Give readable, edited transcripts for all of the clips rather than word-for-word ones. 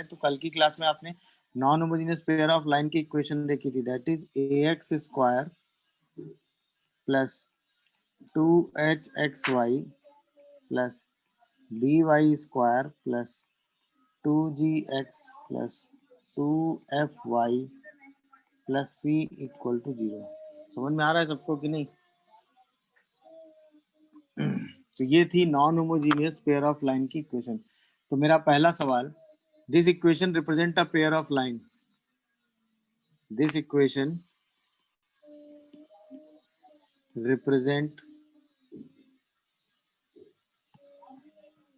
है, तो कल की क्लास में आपने non homogeneous pair of line की इक्वेशन देखी थी, that is ax square plus 2hxy plus by square plus 2gx plus 2fy plus c equal to 0। समझ में आ रहा है सबको कि नहीं? तो ये थी non homogeneous pair of line की इक्वेशन। तो मेरा पहला सवाल, this equation represent a pair of line, this equation represent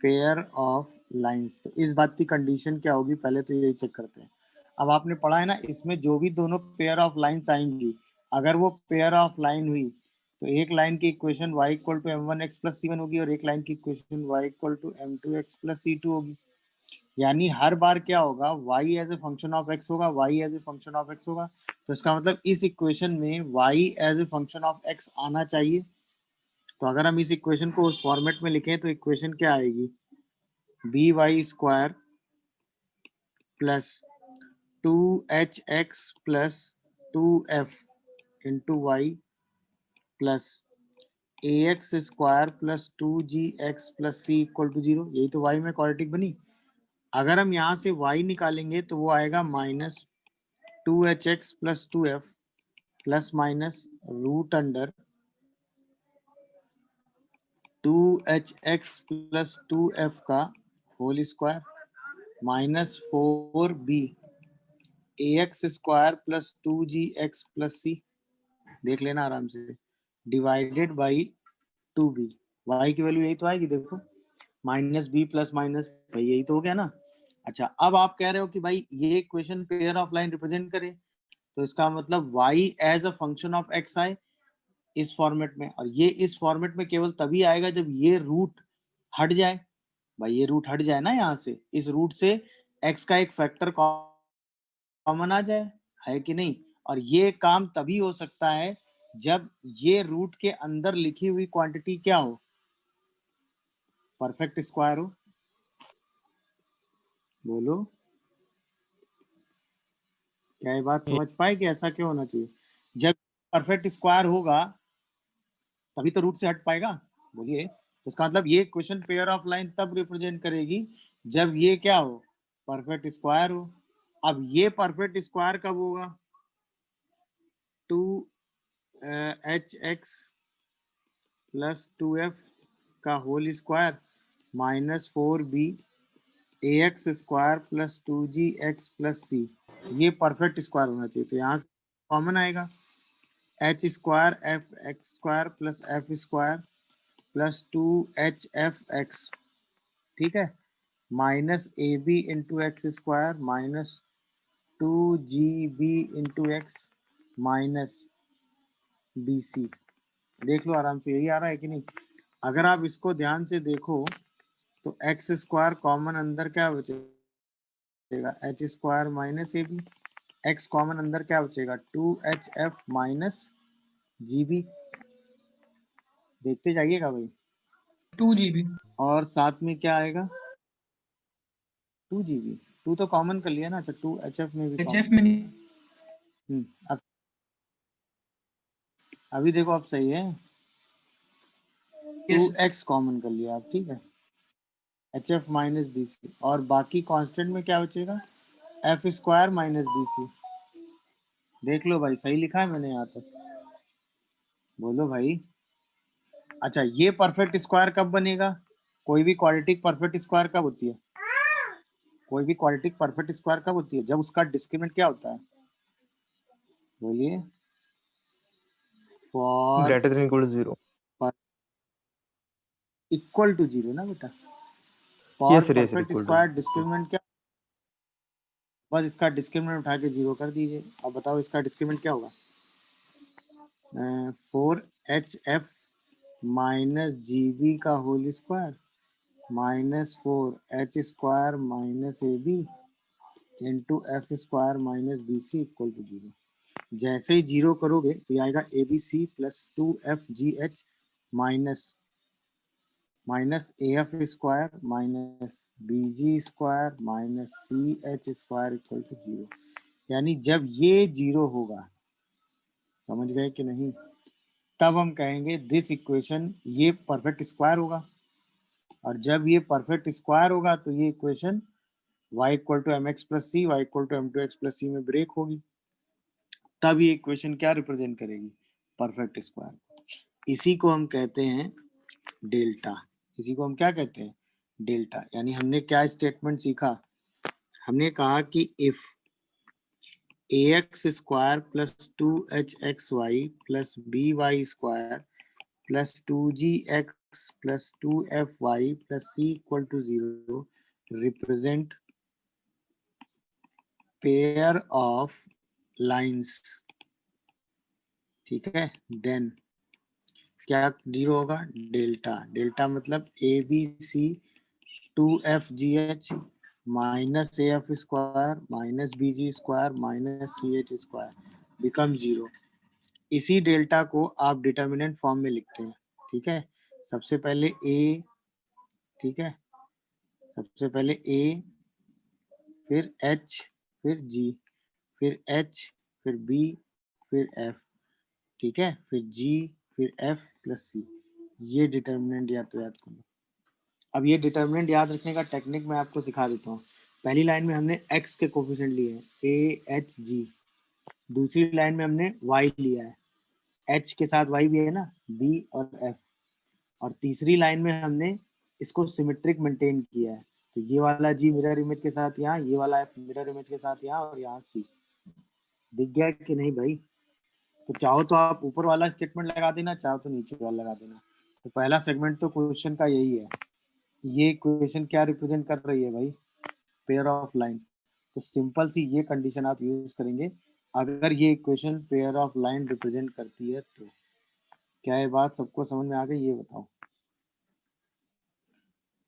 pair of lines. तो इस बात की कंडीशन क्या होगी, पहले तो यही चेक करते हैं। अब आपने पढ़ा है ना, इसमें जो भी दोनों पेयर ऑफ लाइंस आएंगी, अगर वो पेयर ऑफ लाइन हुई तो एक लाइन की equation y equal to m1x plus c1 होगी और एक लाइन की equation y equal to m2x plus c2 होगी। यानी हर बार क्या होगा, y as a function of x होगा, y as a function of x होगा। तो इसका मतलब इस इक्वेशन में y as a function of x आना चाहिए। तो अगर हम इस इक्वेशन को उस फॉर्मेट में लिखें तो इक्वेशन क्या आएगी, B Y square plus 2hx plus 2f into Y plus ax square plus 2gx plus c equal to 0। यही तो y में क्वाड्रेटिक बनी। अगर हम यहाँ से y निकालेंगे तो वो आएगा minus 2hx plus 2f plus minus root under 2hx plus 2f का whole square minus 4b ax square plus 2gx plus c, देख लेना आराम से, डिवाइडेड बाई 2b। y की वैल्यू यही तो आएगी, देखो माइनस बी प्लस माइनस, भाई यही तो हो गया ना। अच्छा, अब आप कह रहे हो कि भाई ये equation pair of line represent करे, तो इसका मतलब y एज अ फंक्शन ऑफ x आए इस फॉर्मेट में, और ये इस फॉर्मेट में केवल तभी आएगा जब ये रूट हट जाए। भाई ये रूट हट जाए ना, यहाँ से इस रूट से x का एक फैक्टर कॉमन आ जाए, है कि नहीं? और ये काम तभी हो सकता है जब ये रूट के अंदर लिखी हुई क्वांटिटी क्या हो, परफेक्ट स्क्वायर हो। बोलो, क्या ये बात समझ पाए कि ऐसा क्यों होना चाहिए? जब परफेक्ट स्क्वायर होगा तभी तो रूट से हट पाएगा। बोलिए, तो इसका मतलब ये क्वेश्चन पेयर ऑफ लाइन तब रिप्रेजेंट करेगी जब ये क्या हो, परफेक्ट स्क्वायर हो। अब ये परफेक्ट स्क्वायर कब होगा, 2hx प्लस 2f का whole square minus 4b ax square plus 2gx plus c, ये परफेक्ट स्क्वायर होना चाहिए। तो यहाँ से कॉमन आएगा H square F X square plus F square plus 2hf(x), ठीक है, माइनस ए B into x square minus 2gb into X minus B C. देख लो आराम से, यही आ रहा है कि नहीं? अगर आप इसको ध्यान से देखो तो एक्स स्क्वायर कॉमन अंदर क्या बचेगा, एच स्क्वायर माइनस ए बी, एक्स कॉमन अंदर क्या बचेगा, 2hf माइनस जी बी। देखते जाइएगा भाई, 2GB और साथ में क्या आएगा, 2GB, 2 तो कॉमन कर लिया ना। अच्छा, 2hf में भी HF कॉमन, में नहीं, अब अभी देखो, अब सही है, 2x कॉमन कर लिया आप, ठीक है, hf माइनस बी सी, और बाकी कांस्टेंट में क्या बचेगा, F square minus B C. देख लो भाई, सही लिखा है मैंने यहाँ तक, बोलो भाई। अच्छा, ये परफेक्ट स्क्वायर कब बनेगा, कोई भी क्वाड्रेटिक परफेक्ट स्क्वायर कब होती है, कोई भी क्वाड्रेटिक परफेक्ट स्क्वायर कब होती है, जब उसका डिस्क्रिमिनेंट क्या होता है, बोलिए, for greater than equal to 0। Equal to 0 ना बेटा, for yes sir, yes sir, perfect equal to square discriminant क्या, बस इसका डिस्क्रिमिनेंट उठा के 0 कर दीजिए। अब बताओ इसका डिस्क्रिमिनेंट क्या होगा, 4hf माइनस जी बी का whole square minus 4h square minus A B into F square minus B C equal to 0। जैसे ही 0 करोगे तो ये आएगा A B C plus 2f G H minus minus AF square minus BG square minus CH square equal to 0। यानी जब ये 0 होगा, समझ गए कि नहीं, तब हम कहेंगे दिस इक्वेशन, ये परफेक्ट स्क्वायर होगा। और जब ये परफेक्ट स्क्वायर होगा तो ये equation y equal to mx plus C, y equal to m2x plus C में ब्रेक होगी। तब ये इक्वेशन क्या रिप्रेजेंट करेगी? Perfect square. इसी को हम कहते हैं डेल्टा। इसी को हम क्या कहते हैं? डेल्टा। यानी हमने क्या स्टेटमेंट सीखा? हमने कहा कि if ax square plus 2hxy plus by square plus 2gx plus 2fy plus c equal to 0 represent pair of lines, ठीक है, देन क्या 0 होगा? डेल्टा। डेल्टा मतलब ABC 2FGH minus AF square minus BG square minus CH square become 0। इसी delta को आप determinant form में लिखते हैं, ठीक है। सबसे पहले A, ठीक है, सबसे पहले A, फिर H, फिर G, फिर H, फिर B, फिर F, ठीक है, फिर G, फिर F प्लस C। ये डिटर्मिनेंट याद कर लो। अब ये डिटर्मिनेंट याद रखने का टेक्निक मैं आपको सिखा देता हूँ। पहली लाइन में हमने x के कोफिशिएंट लिए हैं AHG, दूसरी लाइन में हमने y लिया है, h के साथ y भी है ना, B और F, और तीसरी लाइन में हमने इसको सिमेट्रिक मेंटेन किया है। तो ये वाला G मिरर इमेज के साथ यहाँ, ये वाला F मिरर इमेज के साथ यहाँ, और यहाँ C। दिख गया कि नहीं भाई? तो चाहो तो आप ऊपर वाला स्टेटमेंट लगा देना, चाहो तो नीचे वाला लगा देना। तो पहला सेगमेंट तो क्वेश्चन का यही है। ये क्वेश्चन क्या रिप्रेजेंट कर रही है भाई? Pair of line. तो सिंपल सी ये कंडीशन आप यूज करेंगे अगर ये equation pair of line represent करती है तो। क्या ये बात सबको समझ में आ गई? ये बताओ,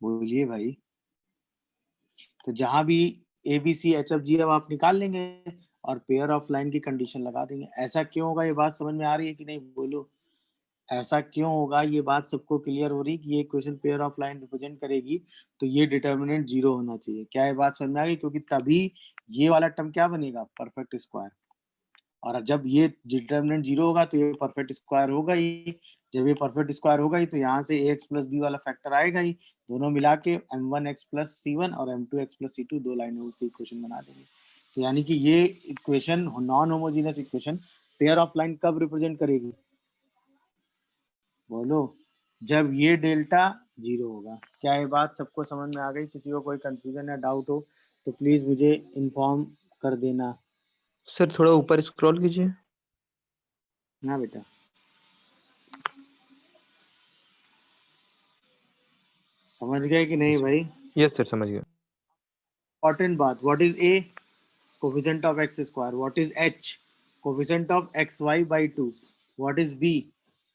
बोलिए भाई। तो जहां भी ABCHFG अब आप निकाल लेंगे और पेयर ऑफ लाइन की कंडीशन लगा देंगे। ऐसा क्यों होगा? ये बात समझ में आ रही है कि नहीं? बोलो, ऐसा क्यों होगा? ये बात सबको क्लियर हो रही कि ये question pair of line represent करेगी तो ये डिटर्मिनेंट 0 होना चाहिए। क्या ये बात समझ में आ गई? क्योंकि तभी ये वाला टर्म क्या बनेगा? Perfect square. और जब ये डिटर्मिनेंट 0 होगा तो ये परफेक्ट स्क्वायर होगा ही। जब ये परफेक्ट स्क्वायर होगा ही तो यहाँ से ax प्लस बी वाला फैक्टर आएगा ही। दोनों मिला के m1x प्लस c1 और m2x प्लस c2 दो लाइनों की इक्वेशन बना देंगे। तो यानी कि ये equation non homogeneous equation pair of line कब रिप्रेजेंट करेगी? बोलो, जब ये डेल्टा 0 होगा। क्या ये बात सबको समझ में आ गई? किसी को कोई कंफ्यूजन या डाउट हो तो प्लीज मुझे इन्फॉर्म कर देना। सर थोड़ा ऊपर स्क्रॉल कीजिए। ना बेटा, समझ गए कि नहीं भाई? यस सर, समझ गया। इंपॉर्टेंट बात, what is A? Coefficient of x square. What is H? Coefficient of xy by 2। What is B?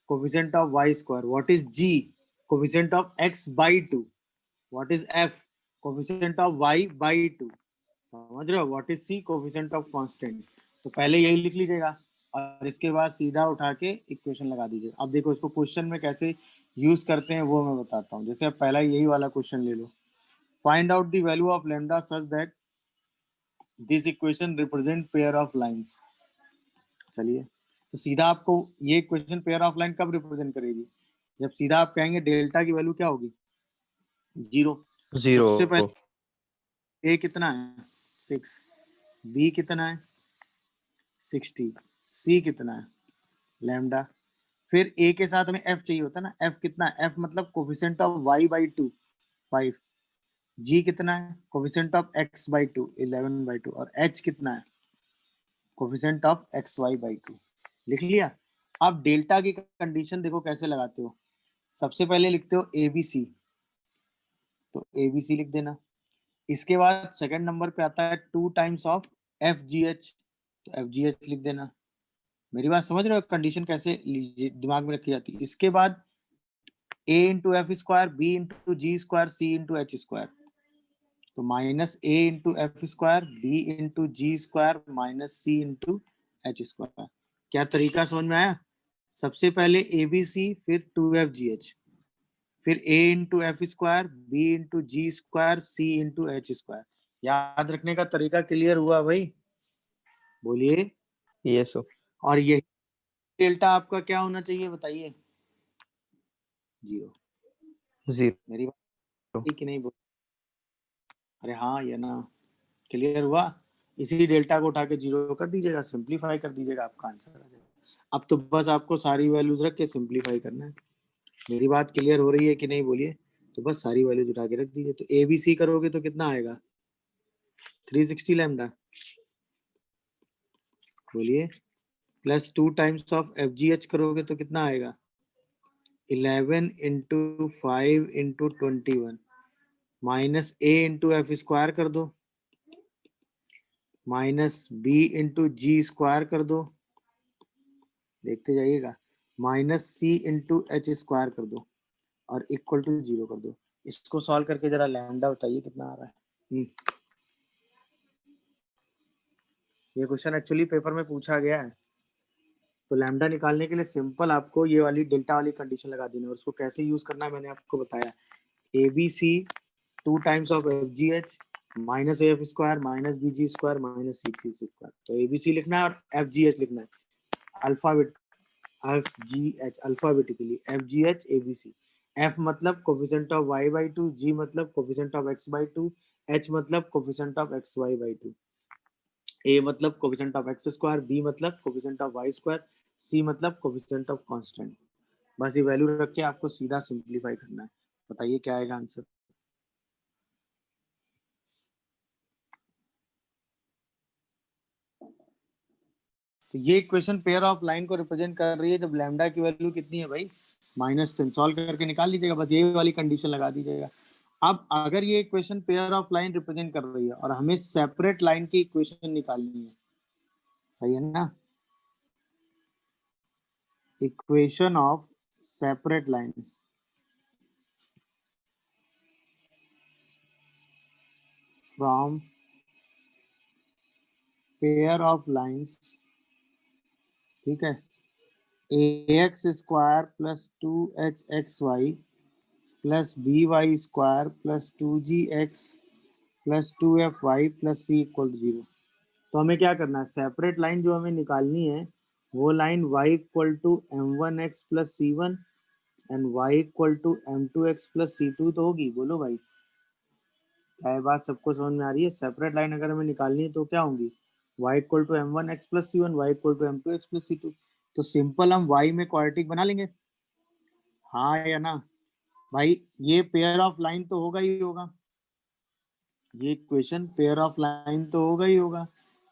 Coefficient of y square. What is G? Coefficient of x by 2। What is F? Coefficient of y by 2। समझ रहे हो? What is C? Coefficient of constant. तो पहले यही लिख लीजिएगा और इसके बाद सीधा उठा के इक्वेशन लगा दीजिएगा। अब देखो इसको क्वेश्चन में कैसे यूज करते हैं वो मैं बताता हूँ। जैसे अब पहला यही वाला क्वेश्चन ले लो, find out the value of lambda such that this equation represent pair of lines. चलिए, तो सीधा आपको ये इक्वेशन पेयर ऑफ लाइन कब रिप्रेजेंट करेगी? जब सीधा आप कहेंगे डेल्टा की वैल्यू क्या होगी? 0। 0। सबसे पहले A कितना है? 6, B कितना है? 60, C कितना है? लैम्डा। फिर A के साथ हमें F चाहिए होता है ना, F कितना है? F मतलब coefficient of y by 2 5। G कितना है? Coefficient of x by 2 11 by 2। और H कितना है? Coefficient of x Y by 2। लिख लिया? अब डेल्टा की कंडीशन देखो कैसे लगाते हो। सबसे पहले लिखते हो ABC, तो ABC लिख देना। इसके बाद सेकंड नंबर पे आता है 2 टाइम्स ऑफ FGH, तो FGH लिख देना। मेरी बात समझ रहे हो? कंडीशन कैसे दिमाग में रखी जाती है। इसके बाद A into F square, B into G square, C into H square. तो minus A into F square, B into G square minus C into H square. क्या तरीका समझ में आया? सबसे पहले ABC फिर 2FGH, फिर a into F square, b into G square, c into H square. याद रखने का तरीका क्लियर हुआ भाई? बोलिए। Yes sir. और यही डेल्टा आपका क्या होना चाहिए बताइए? 0। 0। मेरी बात ठीक कि नहीं बोल? अरे हाँ या ना? क्लियर हुआ? इसी डेल्टा को उठा के 0 कर दीजिएगा, सिंप्लीफाई कर दीजिएगा, आपका आंसर आ जाएगा। अब तो बस आपको सारी वैल्यूज रख के सिंप्लीफाई करना है। मेरी बात क्लियर हो रही है कि नहीं बोलिए? तो बस सारी वैल्यूज उठा के रख दीजिए। तो ए बी सी करोगे तो कितना आएगा? 360 लैम्डा। बोलिए। Plus 2 times of F G H करोगे तो कितना आएगा? 11 इंटू 5 इंटू 21 माइनस ए इंटू एफ स्क्वायर कर दो, minus B into G square कर दो, देखते जाइएगा, माइनस सी इंटू एच स्क्वायर कर दो और इक्वल टू 0 कर दो। इसको सॉल्व करके जरा लैम्डा बताइए कितना आ रहा है। ये क्वेश्चन एक्चुअली पेपर में पूछा गया है। तो लैम्डा निकालने के लिए सिंपल आपको ये वाली डेल्टा वाली कंडीशन लगा देनी है, और उसको कैसे यूज करना है मैंने आपको बताया। A B C 2 times of F G H minus F square minus B G square minus C C square. तो ए बी सी लिखना है और एफ जी एच लिखना है alphabet, F G H alphabetically, F G H A B C. F मतलब coefficient of Y by two, G मतलब coefficient of X by two, H मतलब coefficient of x Y by two, A मतलब coefficient of X square, B मतलब coefficient of Y square, C मतलब coefficient of constant. बस ये value रख के आपको सीधा सिंप्लीफाई करना है। बताइए क्या आएगा आंसर? तो ये इक्वेशन पेयर ऑफ लाइन को रिप्रेजेंट कर रही है जब लैम्डा की वैल्यू कितनी है भाई? -10। सॉल्व करके निकाल लीजिएगा, बस ये वाली कंडीशन लगा दीजिएगा। अब अगर ये equation pair of line represent कर रही है और हमें सेपरेट लाइन की इक्वेशन निकालनी है, सही है ना? Equation of separate line from pair of lines, ठीक है, A X square plus 2hxy plus B Y square plus 2gx plus 2fy plus C equal to 0। तो हमें क्या करना है? सेपरेट लाइन जो हमें निकालनी है वो line y equal to m1x plus c1 and y equal to m2x plus c2 तो होगी। बोलो भाई, क्या ये बात सबको समझ में आ रही है? सेपरेट लाइन अगर हमें निकालनी है तो क्या होंगी? y equal to m1x plus c1, y equal to m2x plus c2। तो सिंपल हम y में क्वाड्रेटिक बना लेंगे, हाँ या ना भाई? ये पेयर ऑफ लाइन तो होगा ही होगा, ये इक्वेशन पेयर ऑफ लाइन तो होगा ही होगा।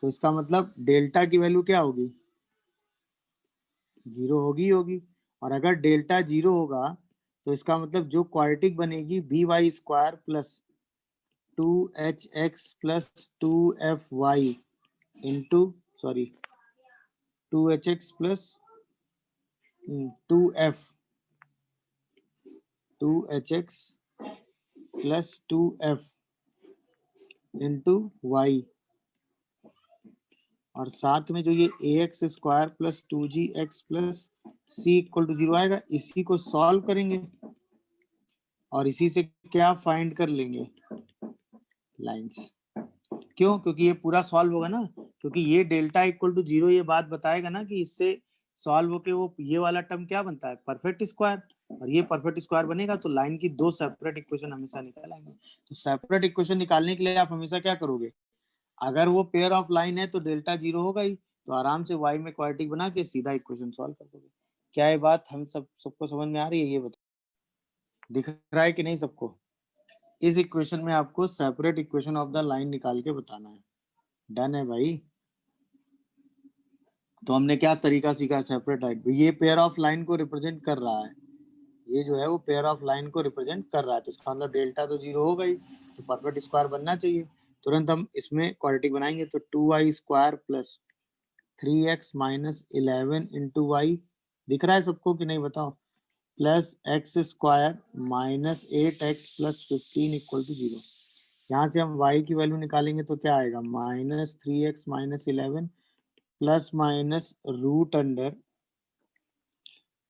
तो इसका मतलब डेल्टा की वैल्यू क्या होगी? 0 होगी ही होगी। और अगर डेल्टा 0 होगा तो इसका मतलब जो क्वाड्रेटिक बनेगी B Y square plus 2hx plus 2fy into, sorry, 2hx plus 2f 2hx plus 2f into Y, और साथ में जो ये A X square plus 2gx plus C equal to 0 आएगा, इसी को सॉल्व करेंगे और इसी से क्या फाइंड कर लेंगे? लाइंस। क्यों? क्योंकि ये पूरा सॉल्व होगा ना, क्योंकि ये डेल्टा इक्वल टू 0 ये बात बताएगा ना कि इससे सॉल्व होके वो ये वाला टर्म क्या बनता है? Perfect square. और ये परफेक्ट स्क्वायर बनेगा तो लाइन की दो सेपरेट इक्वेशन हमेशा निकाल आएंगे। तो सेपरेट इक्वेशन निकालने के लिए आप हमेशा क्या करोगे? अगर वो पेयर ऑफ लाइन है तो डेल्टा 0 होगा ही, तो आराम से y में क्वाड्रेटिक बना के सीधा इक्वेशन सॉल्व कर दोगे। क्या ये बात हम सबको समझ में आ रही है? ये बताओ, दिख रहा है कि नहीं सबको? इस इक्वेशन में आपको separate equation of the line निकाल के बताना है। डन है भाई? तो हमने क्या तरीका सीखा? सेपरेट लाइन, ये पेयर ऑफ लाइन को रिप्रेजेंट कर रहा है, ये जो है वो पेयर ऑफ लाइन को रिप्रेजेंट कर रहा है, तो इसका मतलब डेल्टा तो 0 होगा ही, तो परफेक्ट स्क्वायर बनना चाहिए। तुरंत हम इसमें क्वाड्रेटिक बनाएंगे, तो 2y square plus 3x minus 11 into y, दिख रहा है सबको कि नहीं बताओ? Plus x square minus 8x plus 15 equal to 0। यहाँ से हम y की वैल्यू निकालेंगे तो क्या आएगा? Minus 3x minus 11 plus minus root under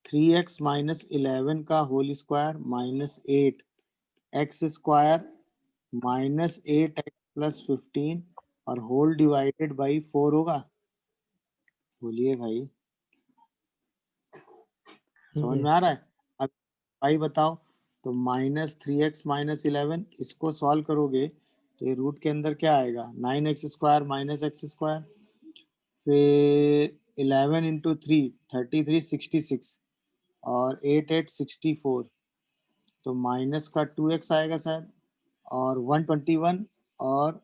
3x minus 11 का whole square minus 8x square minus 8x plus 15 और होल डिवाइडेड बाई 4 होगा। बोलिए भाई, समझ में आ रहा है? अब भाई बताओ, तो माइनस 3x माइनस 11 इसको सॉल्व करोगे तो ये रूट के अंदर क्या आएगा, 9x square minus x square, फिर 11 इंटू 3 33 66 और 8 8 64, तो माइनस का 2x आएगा शायद, और 121 और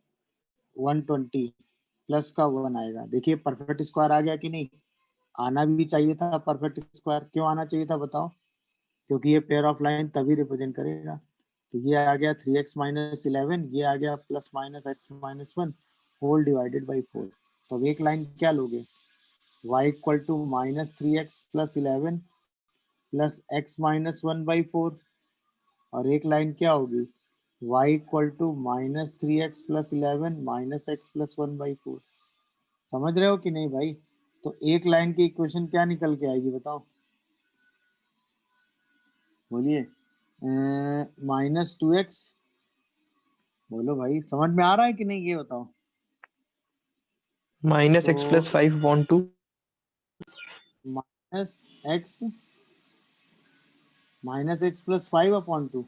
120 प्लस का 1 आएगा। देखिए परफेक्ट स्क्वायर आ गया कि नहीं? आना भी चाहिए था परफेक्ट स्क्वायर। क्यों आना चाहिए था बताओ? क्योंकि ये पेयर ऑफ लाइन तभी रिप्रेजेंट करेगा। तो ये आ गया 3x माइनस 11, ये आ गया plus minus x minus 1 whole divided by 4। तो अब एक लाइन क्या लोगे, y equal to minus 3x plus 11 plus x minus 1 by 4, और एक लाइन क्या होगी, y equal to minus 3x plus 11 minus x plus 1 by 4। समझ रहे हो कि नहीं भाई? तो एक लाइन की इक्वेशन क्या निकल के आएगी बताओ? बोलिए, -2x। बोलो भाई, समझ में आ रहा है कि नहीं ये बताओ? माइनस एक्स तो plus 5 upon 2। Minus x plus 5 upon 2,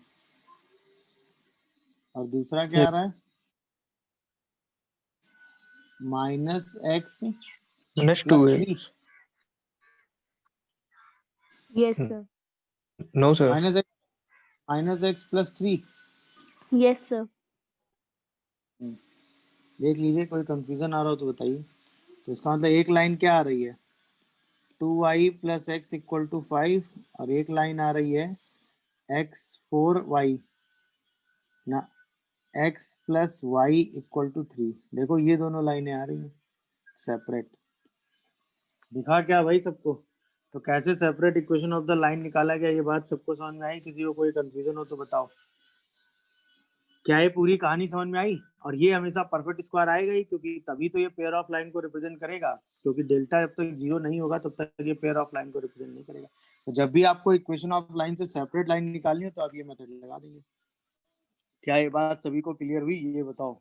और दूसरा क्या आ रहा है, minus x minus plus 3। 2x। Yes, sir. No sir. Minus x plus 3। Yes, sir. देख लीजिए, कोई कंफ्यूजन आ रहा हो तो बताइए। तो इसका मतलब एक लाइन क्या आ रही है, 2y plus x equal to 5, और एक लाइन आ रही है x 4y ना, x plus y equal to 3। देखो ये दोनों लाइनें आ रही हैं सेपरेट। दिखा क्या भाई सबको? तो कैसे separate equation of the line निकाला गया, ये बात सबको समझ में आई? किसी को कोई कंफ्यूजन हो तो बताओ। क्या ये पूरी कहानी समझ में आई? और ये हमेशा परफेक्ट स्क्वायर आएगा ही, क्योंकि तभी तो ये पेयर ऑफ लाइन को रिप्रेजेंट करेगा। क्योंकि डेल्टा जब तक जीरो नहीं होगा तब तक ये पेयर ऑफ लाइन को रिप्रेजेंट नहीं करेगा। तो जब भी आपको इक्वेशन ऑफ लाइन से सेपरेट लाइन निकालनी हो तो आप ये मेथड लगा देंगे। क्या ये बात सभी को क्लियर हुई? ये बताओ,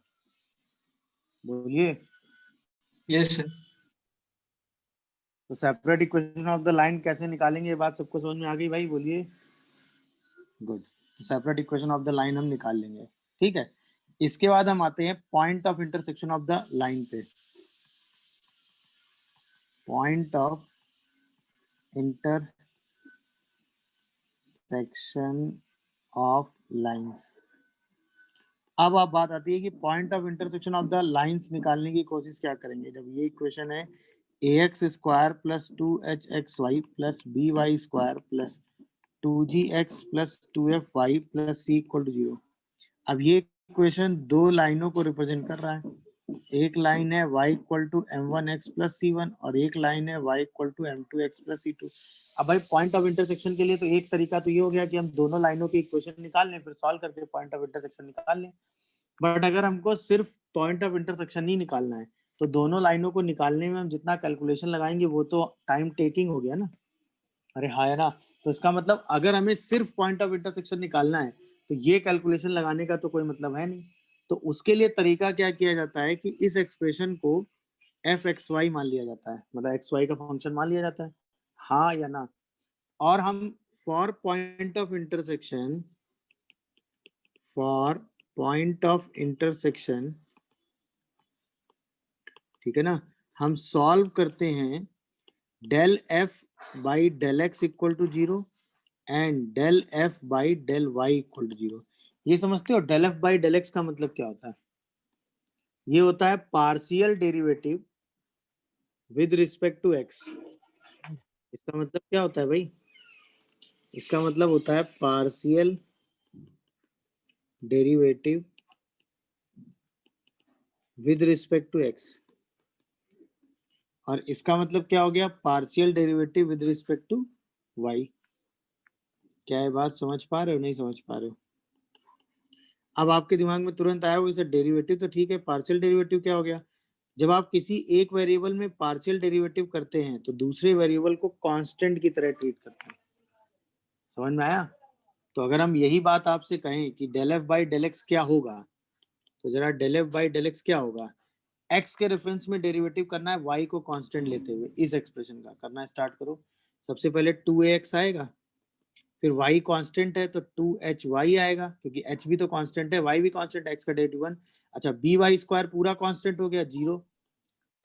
बोलिए। Yes sir. तो separate equation of the line कैसे निकालेंगे, ये बात सबको समझ में आ गई भाई? बोलिए। गुड। तो separate equation of the line हम निकाल लेंगे, ठीक है। इसके बाद हम आते हैं point of intersection of the line पे। Point of intersection of lines. अब आप बात आती है कि point of intersection of the lines निकालने की कोशिश क्या करेंगे, जब ये इक्वेशन है ax square plus 2hxy plus by square plus 2gx plus 2fy plus c equal to 0। अब ये इक्वेशन दो लाइनों को रिप्रेजेंट कर रहा है। एक लाइन है y equal to m1x plus c1 और एक लाइन है y equal to m2x plus c2। अब भाई पॉइंट ऑफ इंटरसेक्शन के लिए तो एक तरीका तो ये हो गया कि हम दोनों लाइनों की इक्वेशन निकाल लें, फिर सॉल्व करके पॉइंट ऑफ इंटरसेक्शन निकाल लें। बट अगर हमको सिर्फ पॉइंट ऑफ इंटरसेक्शन नहीं निकालना है तो दोनों लाइनों को निकालने में हम जितना कैलकुलेशन लगाएंगे वो तो टाइम टेकिंग हो गया ना। अरे हाँ है ना? तो इसका मतलब अगर हमें सिर्फ पॉइंट ऑफ इंटरसेक्शन निकालना है तो ये कैलकुलेशन लगाने का तो कोई मतलब है नहीं। तो उसके लिए तरीका क्या किया जाता है कि इस एक्सप्रेशन को एफ एक्स वाई मान लिया जाता है, मतलब एक्स वाई का फंक्शन मान लिया जाता है, हाँ या ना। और हम फॉर पॉइंट ऑफ इंटरसेक्शन ठीक है ना, हम सॉल्व करते हैं del F by del x equal to 0 and del F by del y equal to 0। ये समझते हो del F by del x का मतलब क्या होता है? ये होता है partial derivative with respect to x. इसका मतलब क्या होता है भाई? इसका मतलब होता है partial derivative with respect to x. और इसका मतलब क्या हो गया? Partial derivative with respect to y. क्या ये बात समझ पा रहे हो, नहीं समझ पा रहे हो? अब आपके दिमाग में तुरंत आया वो, इसे डेरिवेटिव तो ठीक है, पार्शियल डेरिवेटिव क्या हो गया? जब आप किसी एक वेरिएबल में पार्शियल डेरिवेटिव करते हैं तो दूसरे वेरिएबल को कांस्टेंट की तरह ट्रीट करते हैं। समझ में आया? तो अगर हम यही बात आपसे कहें कि del F by del x क्या होगा, तो जरा del F by del x क्या होगा, एक्स के रेफरेंस में डेरिवेटिव करना है वाई को कांस्टेंट लेते हुए, इस एक्सप्रेशन का करना है। स्टार्ट करो। सबसे पहले 2ax आएगा, फिर y कांस्टेंट है तो 2hy आएगा, क्योंकि h भी तो कांस्टेंट है, y भी कांस्टेंट है, x का डेरिवेटिव 1। अच्छा, by स्क्वायर पूरा कांस्टेंट हो गया 0,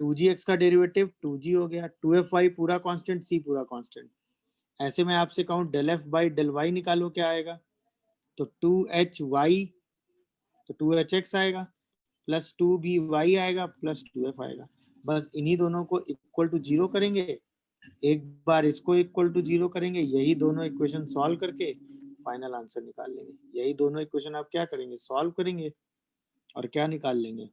2gx का डेरिवेटिव 2g हो गया, 2fy पूरा कांस्टेंट, c पूरा कांस्टेंट। ऐसे में आपसे कहूं del F by del y निकालो, क्या आएगा, तो 2hy तो 2hx आएगा, प्लस 2by आएगा, प्लस 2f आएगा। बस इन्हीं दोनों को इक्वल टू 0 करेंगे, एक बार इसको इक्वल टू 0 करेंगे, यही दोनों इक्वेशन सॉल्व करके फाइनल आंसर निकाल लेंगे। यही दोनों इक्वेशन आप क्या करेंगे, सॉल्व करेंगे और क्या निकाल लेंगे,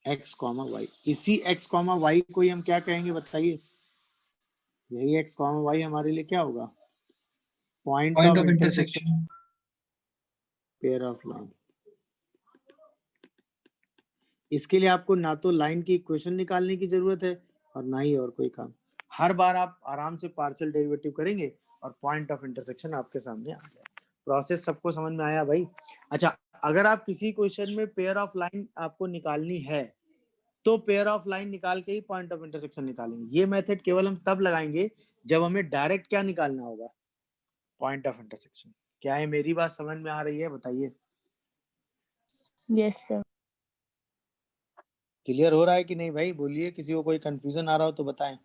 x कॉमा वाई। इसी x कॉमा वाई को ही हम क्या कहेंगे बताइए, यही x कॉमा वाई हमारे लिए क्या होगा, point Point of of intersection intersection. Pair of line. इसके लिए आपको ना तो लाइन की इक्वेशन निकालने की जरूरत है और ना ही और कोई काम। हर बार आप आराम से पार्शियल डेरिवेटिव करेंगे और पॉइंट ऑफ इंटरसेक्शन आपके सामने आ जाए। प्रोसेस सबको समझ में आया भाई? अच्छा, अगर आप किसी क्वेश्चन में पेयर ऑफ लाइन आपको निकालनी है तो पेयर ऑफ लाइन निकाल के ही पॉइंट ऑफ इंटरसेक्शन निकालेंगे। ये मेथड केवल हम तब लगाएंगे जब हमें डायरेक्ट क्या निकालना होगा, पॉइंट ऑफ इंटरसेक्शन। क्या है, मेरी बात समझ में आ रही है, बताइए? Yes, sir. क्लियर हो रहा है कि नहीं भाई? बोलिए, किसी को कोई कंफ्यूजन आ रहा हो तो बताएं।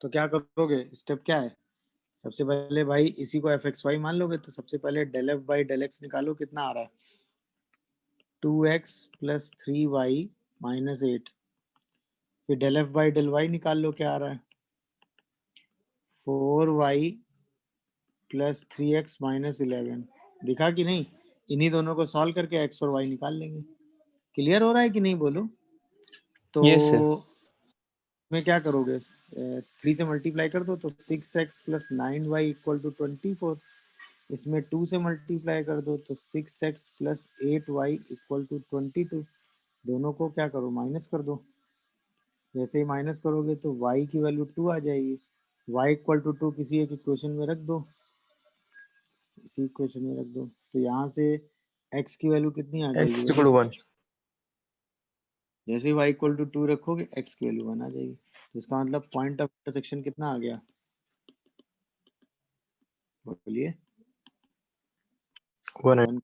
तो क्या करोगे, स्टेप क्या है? सबसे पहले भाई इसी को एफ एक्स वाई मान लोगे, तो सबसे पहले del F by del x निकालो, कितना आ रहा है, 2x प्लस 3y माइनस 8। फिर del F by del y निकाल लो, क्या आ रहा है, 4y प्लस 3x माइनस 11। दिखा कि नहीं? इन्हीं दोनों को सॉल्व करके x और y निकाल लेंगे। क्लियर हो रहा है कि नहीं, बोलो? तो Yes, sir. में क्या करोगे, 3 से मल्टीप्लाई कर दो तो 6x plus 9y equal to 24। इसमें 2 से मल्टीप्लाई कर दो तो 6x plus 8y equal to 22। दोनों को क्या करो, माइनस कर दो। जैसे ही माइनस करोगे तो y की वैल्यू 2 आ जाएगी। y इक्वल टू 2 किसी एक इक्वेशन में रख दो, इसी इक्वेशन में रख दो, तो यहाँ से x की वैल्यू कितनी आ X जाएगी is भाई, equal to 1. जैसे ही y इक्वल टू 2 रखोगे x की वैल्यू 1 आ जाएगी। तो इसका मतलब पॉइंट ऑफ इंटरसेक्शन कितना आ गया, बोलिए? 1.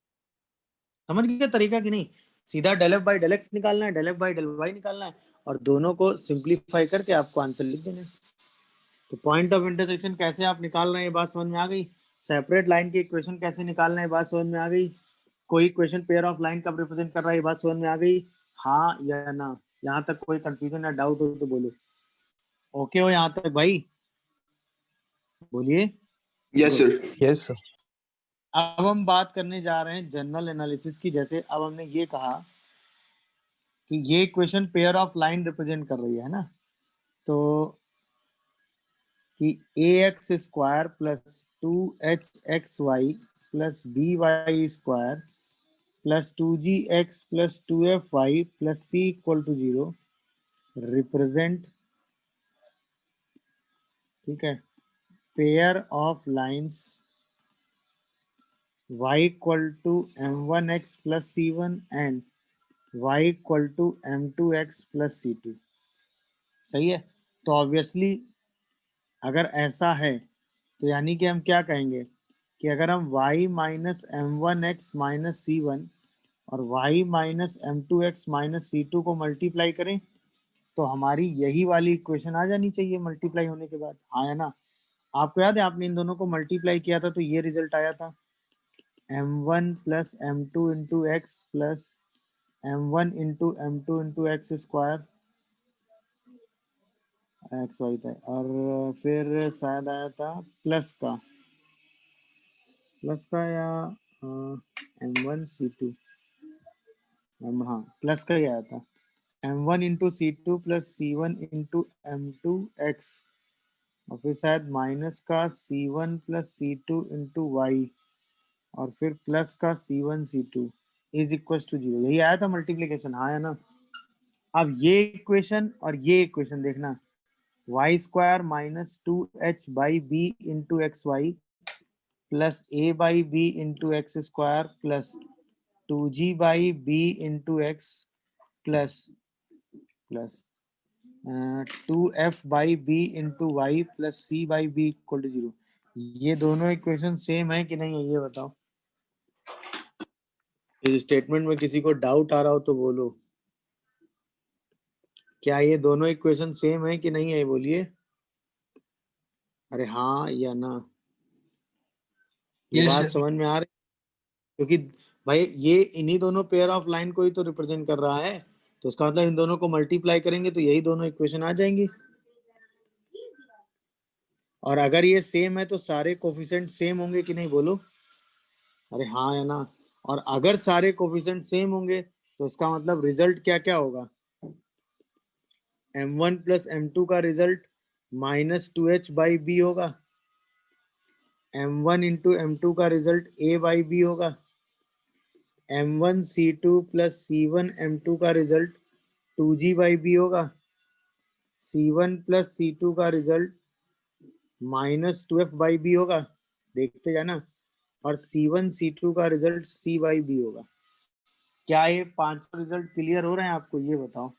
समझ गए तरीका कि नहीं? सीधा del F by del x निकालना है, del F by del y निकालना है और दोनों को सिंप्लीफाई करके आपको आंसर लिख देना है। तो पॉइंट ऑफ इंटरसेक्शन कैसे आप निकाल रहे हैं, ये बात समझ में आ गई? सेपरेट लाइन की इक्वेशन कैसे निकालना है, बात समझ में आ गई? कोई इक्वेशन पेयर ऑफ लाइन कब रिप्रेजेंट कर रहा है, ये बात समझ में आ गई? हाँ या ना? यहाँ तक कोई कंफ्यूजन या डाउट हो तो बोलो। ओके हो यहाँ तक भाई? बोलिए। Yes, sir. Yes, sir. अब हम बात करने जा रहे हैं जनरल एनालिसिस की। जैसे अब हमने ये कहा कि ये equation pair of line represent कर रही है ना, तो कि A X square plus 2hxy plus by square plus 2gx plus 2fy plus c equal to 0 represent, ठीक है, pair of lines y equal to m1x plus c1 and y equal to m2x plus c2। सही है? तो obviously अगर ऐसा है तो यानी कि हम क्या कहेंगे कि अगर हम y minus M one X minus C one और y minus M two X minus C two को मल्टीप्लाई करें तो हमारी यही वाली इक्वेशन आ जानी चाहिए मल्टीप्लाई होने के बाद। हाँ, है ना? आपको याद है आपने इन दोनों को मल्टीप्लाई किया था तो ये रिजल्ट आया था, m1 plus M two into x plus m1 into M two into x square x y था, और फिर शायद आया था प्लस का या m1 c2 हाँ प्लस का ही आया था, m1 into C two plus c1 into m2x और फिर शायद माइनस का c1 plus c2 into Y और फिर प्लस का c1 c2। Is equal to 0, यही आया था मल्टीप्लीकेशन, हाँ या ना। अब ये इक्वेशन और ये इक्वेशन देखना, y square minus 2h by B into x y plus A by B into x square plus 2g by B into x plus 2f by B into Y plus C by B equal to 0। ये दोनों equation same है कि नहीं है, ये बताओ। इस statement में किसी को डाउट आ रहा हो तो बोलो। क्या ये दोनों इक्वेशन सेम है कि नहीं है, बोलिए। अरे हाँ या ना, ये Yes, बात sir. समझ में आ रही? क्योंकि भाई ये इन्हीं दोनों पेयर ऑफ लाइन को ही तो रिप्रेजेंट कर रहा है, तो उसका मतलब इन दोनों को मल्टीप्लाई करेंगे तो यही दोनों इक्वेशन आ जाएंगी। और अगर ये सेम है तो सारे कोफिशिएंट सेम होंगे कि नहीं, बोलो। अरे हाँ या ना। और अगर सारे कोफिशिएंट सेम होंगे तो इसका मतलब रिजल्ट क्या क्या होगा, m1 प्लस m2 का result minus 2h by B होगा, m1 इंटू m2 का रिजल्ट a बाई बी होगा, m1 c2 plus c1 m2 का रिजल्ट 2g बाई बी होगा, c1 प्लस c2 का result minus 2f by B होगा, देखते जाना, और c1 c2 का रिजल्ट c बाई बी होगा। क्या ये पांचों रिजल्ट क्लियर हो रहे हैं आपको, ये बताओ।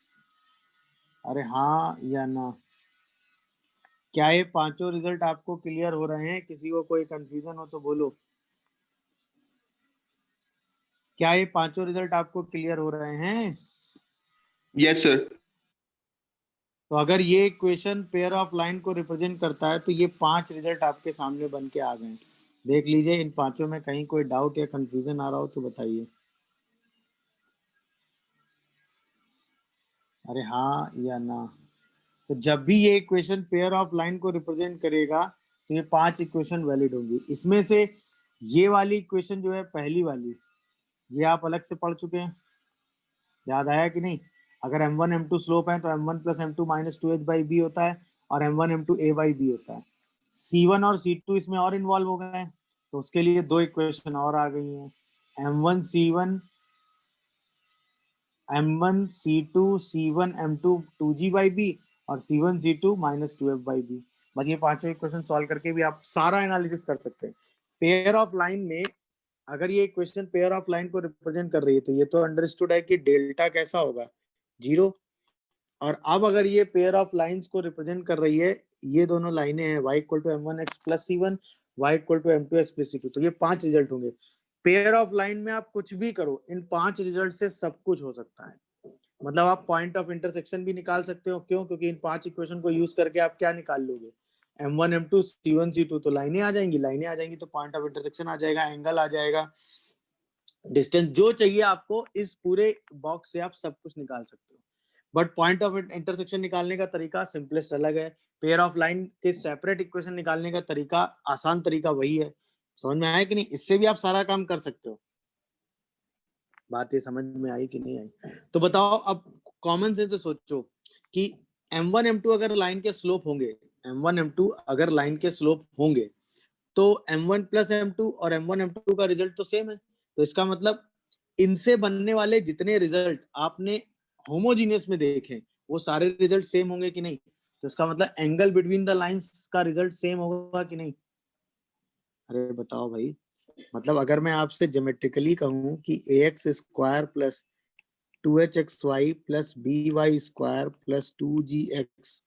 अरे हाँ या ना। क्या ये पांचों रिजल्ट आपको क्लियर हो रहे हैं, किसी को कोई कंफ्यूजन हो तो बोलो। क्या ये पांचों रिजल्ट आपको क्लियर हो रहे हैं? Yes, sir. तो अगर ये इक्वेशन पेयर ऑफ लाइन को रिप्रेजेंट करता है तो ये 5 रिजल्ट आपके सामने बन के आ गए। देख लीजिए, इन पांचों में कहीं कोई डाउट या कंफ्यूजन आ रहा हो तो बताइए। अरे हाँ या ना। तो जब भी ये इक्वेशन पेयर ऑफ लाइन को रिप्रेजेंट करेगा तो ये 5 इक्वेशन वैलिड होंगी। इसमें से ये वाली इक्वेशन जो है पहली वाली, ये आप अलग से पढ़ चुके हैं, याद आया कि नहीं। अगर m1 m2 स्लोप है तो m1 plus m2 minus 2h by B होता है और m1 m2 a by B होता है। c1 और c2 इसमें और इन्वॉल्व हो गए हैं तो उसके लिए दो इक्वेशन और आ गई हैं, m1 c1 m1 c2 c1 m2 2g by B और c1 c2 minus 2f by B. बस ये पांचों इक्वेशन सॉल्व करके भी आप सारा एनालिसिस कर सकते हैं। पेयर ऑफ लाइन में अगर ये इक्वेशन पेयर ऑफ लाइन को रिप्रेजेंट कर रही है तो ये तो अंडरस्टूड है कि डेल्टा कैसा होगा, 0। और अब अगर ये पेयर ऑफ लाइंस को रिप्रेजेंट कर रही है, ये दोनों लाइनें हैं y equal to m1 x plus c1, y equal to m2 x plus c2, तो ये 5 रिजल्ट होंगे। पेयर ऑफ लाइन में आप कुछ भी करो, इन 5 रिजल्ट से सब कुछ हो सकता है। मतलब आप पॉइंट ऑफ इंटरसेक्शन भी निकाल सकते हो, क्यों? क्योंकि इन 5 इक्वेशन को यूज करके आप क्या निकाल लोगे, m1 m2 c1 c2, तो लाइनें आ जाएंगी तो पॉइंट ऑफ इंटरसेक्शन आ जाएगा, एंगल आ जाएगा, डिस्टेंस जो चाहिए आपको, इस पूरे बॉक्स से आप सब कुछ निकाल सकते हो। बट पॉइंट ऑफ इंटरसेक्शन निकालने का तरीका सिंपलेस्ट अलग है, पेयर ऑफ लाइन के सेपरेट इक्वेशन निकालने का तरीका, आसान तरीका वही है। समझ में आया कि नहीं? इससे भी आप सारा काम कर सकते हो। बात ये समझ में आई कि नहीं आई? तो बताओ, अब कॉमन सेंस से सोचो कि m1 m2 अगर लाइन के स्लोप होंगे, m1 m2 अगर लाइन के स्लोप होंगे तो m1 प्लस m2 और m1 m2 का रिजल्ट तो सेम है। तो इसका मतलब इनसे बनने वाले जितने रिजल्ट आपने होमोजीनियस में देखे वो सारे रिजल्ट सेम होंगे कि नहीं? तो इसका मतलब एंगल बिटवीन द लाइंस का रिजल्ट सेम होगा कि नहीं? अरे बताओ भाई। मतलब अगर मैं आपसे ज्योमेट्रिकली कहूं कि ax square plus 2hxy plus by square plus 2gx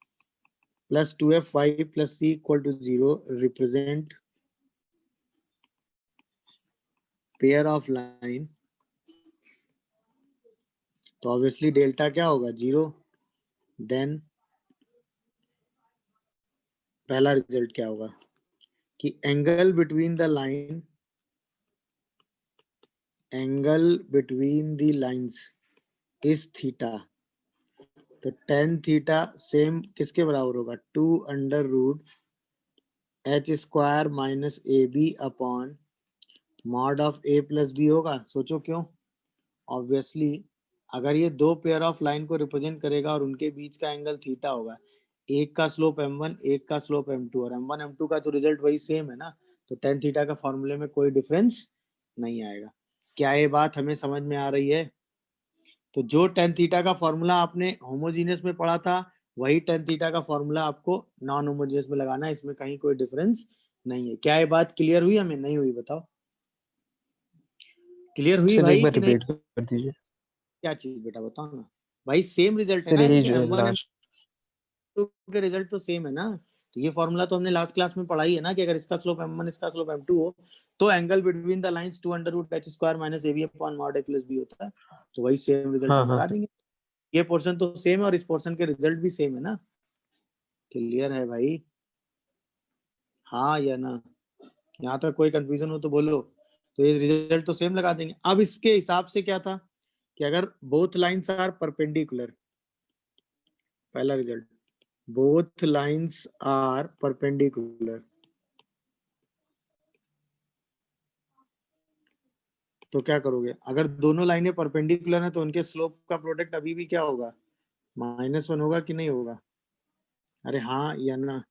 plus 2fy plus c equal to 0 represent pair of line, तो ऑब्वियसली डेल्टा क्या होगा, 0। देन पहला रिजल्ट क्या होगा कि angle between the line, angle between the lines is theta. तो tan theta same किसके बराबर होगा, 2 under root H square minus A B upon mod of A plus B होगा। सोचो क्यों? ऑब्वियसली अगर ये दो पेयर ऑफ लाइन को रिप्रेजेंट करेगा और उनके बीच का एंगल थीटा होगा, एक का स्लोप m1 एक का स्लोप m2 और m1 m2 का तो रिजल्ट वही सेम है ना, तो टेन थीटा का फॉर्मूले में कोई डिफरेंस नहीं आएगा। क्या ये बात हमें समझ में आ रही है? तो जो tan थीटा का फॉर्मूला आपने होमोजीनियस में पढ़ा था वही tan थीटा का फॉर्मूला आपको नॉन होमोजीनियस में लगाना है, इसमें कहीं कोई डिफरेंस नहीं है। क्या ये बात क्लियर हुई हमें? नहीं हुई? बताओ। क्लियर हुई सर एक भाई बार कि नहीं? रिपीट कर दीजिए। क्या चीज बेटा बताओ ना। भाई सेम रिजल्ट है सर ना, यही क्योंकि जो M1 लास्ट। M2 के रिजल्ट तो सेम है ना। तो ये फॉर्मूला तो हमने लास्ट क्लास में पढ़ा ही है ना कि अगर इसका स्लोप M1 इसका स्लोप M2 हो तो angle between the lines 2√h² - ab upon mod a + b होता है। तो वही सेम रिजल्ट हाँ हम हाँ लगा देंगे। ये पोर्शन तो सेम है और इस पोर्शन के रिजल्ट भी सेम है ना। क्लियर है भाई? हाँ या ना? यहाँ तक कोई कंफ्यूजन हो तो बोलो। तो ये रिजल्ट तो सेम लगा देंगे। अब इसके हिसाब से क्या था कि अगर बोथ लाइंस आर परपेंडिकुलर, पहला result, both lines are perpendicular, तो क्या करोगे? अगर दोनों लाइनें परपेंडिकुलर हैं तो उनके स्लोप का प्रोडक्ट अभी भी क्या होगा? -1 होगा कि नहीं होगा? अरे हाँ या ना?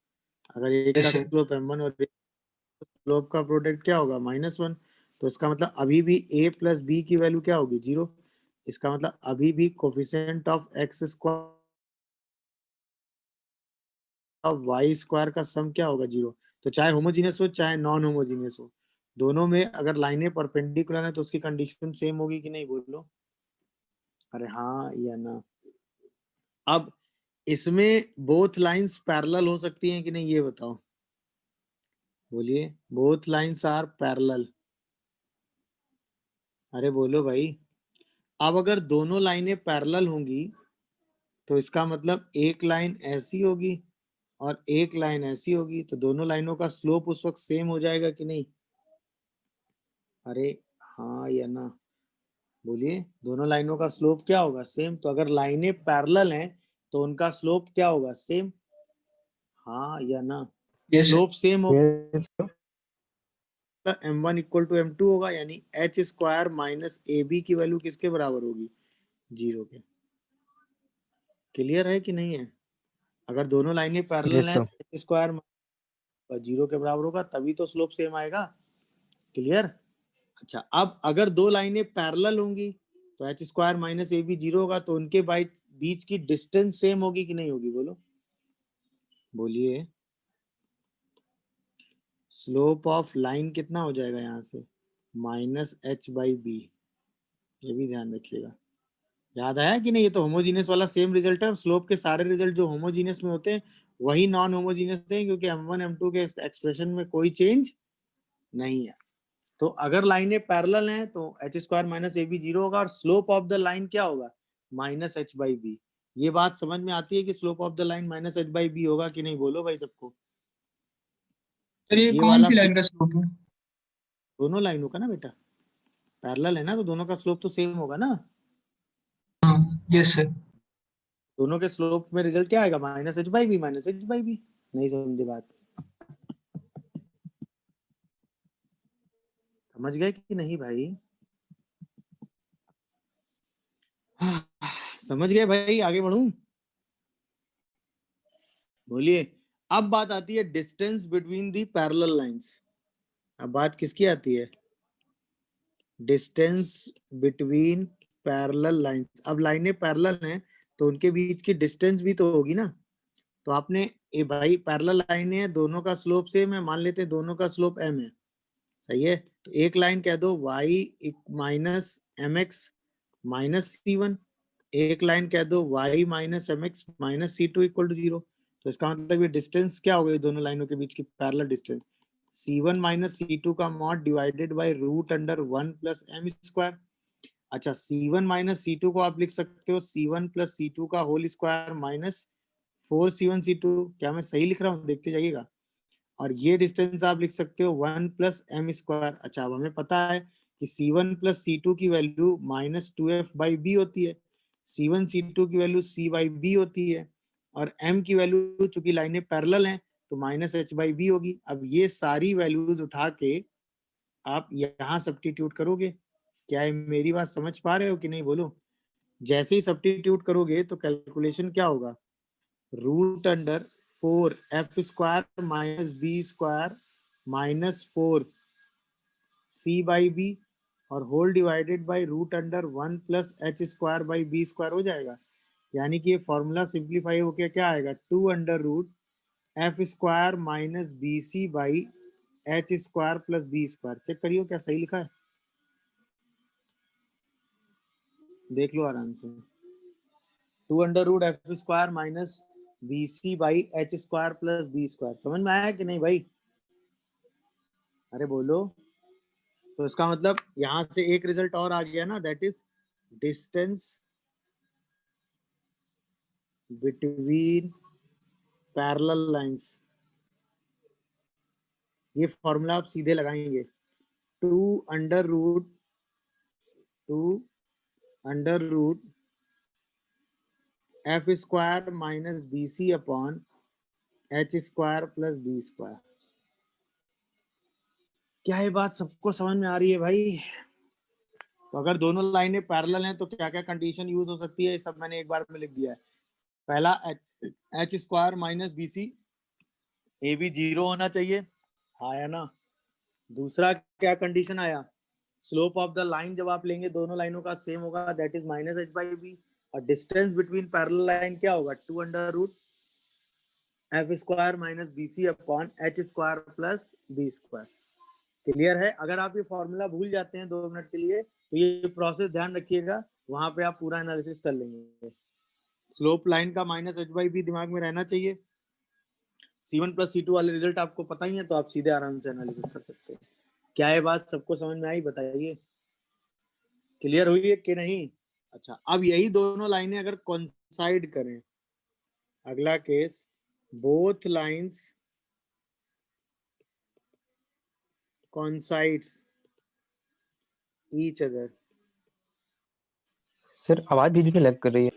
अगर एक का Yes, sir. स्लोप m1 और स्लोप का प्रोडक्ट क्या होगा? -1, तो इसका मतलब अभी भी a प्लस b की वैल्यू क्या होगी? 0। इसका मतलब अभी भी कोफिशिएंट ऑफ x² और y² का सम क्या होगा? 0। तो चाहे होमोजीनियस हो चाहे नॉन होमोजीनियस हो, दोनों में अगर लाइनें परपेंडिकुलर है तो उसकी कंडीशन सेम होगी कि नहीं? बोलो। अरे हाँ या ना? अब इसमें बोथ लाइंस पैरेलल हो सकती हैं कि नहीं ये बताओ। बोलिए। Both lines are parallel. अरे बोलो भाई। अब अगर दोनों लाइनें पैरेलल होंगी तो इसका मतलब एक लाइन ऐसी होगी और एक लाइन ऐसी होगी, तो दोनों लाइनों का स्लोप उस वक्त सेम हो जाएगा कि नहीं? अरे हाँ या ना? बोलिए। दोनों लाइनों का स्लोप क्या होगा? सेम। तो अगर लाइनें पैरेलल हैं तो उनका स्लोप क्या होगा? सेम। हाँ या ना? Yes, sir. स्लोप सेम हो यस सर। m1 = m2 होगा, यानी h² माइनस ab की वैल्यू किसके बराबर होगी? 0 के। क्लियर है कि नहीं है? अगर दोनों लाइनें पैरेलल यस हैं सर। तो h² 0 के बराबर होगा, तभी तो स्लोप सेम आएगा। क्लियर? अच्छा, अब अगर दो लाइनें पैरेलल होंगी तो h² माइनस ab 0 होगा, तो उनके बीच की डिस्टेंस सेम होगी कि नहीं होगी? बोलो। बोलिए। स्लोप ऑफ लाइन कितना हो जाएगा यहाँ से? -h/b। ये भी ध्यान रखिएगा। याद आया कि नहीं? ये तो होमोजीनियस वाला सेम रिजल्ट है और स्लोप के सारे रिजल्ट जो होमोजीनियस में होते हैं वही नॉन होमोजीनियस होते हैं, क्योंकि m1 m2 के एक्सप्रेशन में कोई चेंज नहीं है। तो अगर लाइनें पैरेलल हैं तो h² माइनस ab 0 होगा और स्लोप ऑफ द लाइन क्या होगा? -h/b। ये बात समझ में आती है कि slope of the line -h/b होगा कि नहीं? बोलो भाई सबको। सर ये ये कौन वाला सी स्लोप लाइन का स्लोप है? दोनों लाइनों का ना बेटा, पैरेलल है ना, तो दोनों का स्लोप तो सेम होगा ना। Yes sir. दोनों के स्लोप में रिजल्ट क्या आएगा? -h/b -h/b। नहीं समझे बात? समझ गए कि नहीं भाई? समझ गए भाई? आगे बढ़ूं? बोलिए। अब बात आती है distance between the parallel lines. अब बात किसकी आती है? Distance between parallel lines. अब लाइनें पैरेलल हैं तो उनके बीच की डिस्टेंस भी तो होगी ना। तो आपने ए भाई पैरेलल लाइनें हैं, दोनों का स्लोप सेम है, मान लेते हैं दोनों का स्लोप m है। सही है? तो एक लाइन कह दो y minus mx minus c1, एक लाइन कह दो y minus mx minus c2 = 0। तो इसका मतलब ये डिस्टेंस क्या हो गई दोनों लाइनों के बीच की parallel distance? c1 minus c2 का mod divided by √1 plus m²। अच्छा, c1 माइनस c2 को आप लिख सकते हो c1 प्लस c2 का होल स्क्वायर माइनस 4c1c2। क्या मैं सही लिख रहा हूँ? देखते जाइएगा। और ये डिस्टेंस आप लिख सकते हो 1 प्लस m²। अच्छा, अब हमें पता है कि c1 प्लस c2 की वैल्यू -2f/b होती है, c1 c2 की वैल्यू c/b होती है, और m की वैल्यू चूंकि लाइनें पैरेलल हैं तो -h/b होगी। अब ये सारी वैल्यूज उठा के आप यहाँ सब्स्टिट्यूट करोगे। क्या है, मेरी बात समझ पा रहे हो कि नहीं? बोलो। जैसे ही सब्स्टिट्यूट करोगे तो कैलकुलेशन क्या होगा? √4f² minus b² minus 4 c/b और whole divided by root under 1 plus H square by B square हो जाएगा। यानी कि ये फॉर्मूला सिंप्लीफाई होकर क्या आएगा, 2 under root F square minus B C by H square plus B square. Check करियो क्या सही लिखा है, देख लो आराम से। 2 under root F square minus B C by H square plus B square. समझ में आया कि नहीं भाई? अरे बोलो। तो इसका मतलब यहां से एक रिजल्ट और आ गया ना, that is distance between parallel lines. ये फॉर्मूला आप सीधे लगाएंगे, 2 under root 2 under root F square minus B C upon H square plus B square. क्या ये बात सबको समझ में आ रही है भाई? तो अगर दोनों लाइनें पैरेलल हैं तो क्या क्या कंडीशन यूज हो सकती है, ये सब मैंने एक बार में लिख दिया है। पहला, H square minus B C A B 0 होना चाहिए, आया ना। दूसरा क्या कंडीशन आया, स्लोप ऑफ द लाइन जब आप लेंगे दोनों लाइनों का सेम होगा, that is minus H by B. और डिस्टेंस बिटवीन पैरेलल लाइन क्या होगा, 2 under root F square minus B C upon H square plus B square. Clear है? अगर आप ये फॉर्मूला भूल जाते हैं 2 मिनट के लिए तो ये प्रोसेस ध्यान रखिएगा, वहां पे आप पूरा एनालिसिस कर लेंगे। स्लोप लाइन का माइनस एच बाई बी दिमाग में रहना चाहिए। C1 प्लस C2 वाले रिजल्ट आपको पता ही है, तो आप सीधे आराम से एनालिसिस कर सकते हैं। क्या ये बात सबको समझ में आई, बताइए, क्लियर हुई है कि नहीं? अच्छा, अब यही दोनों लाइनें अगर कोइंसाइड करें, अगला case, both lines coincides each other। Sir आवाज बीच में लैग कर रही है।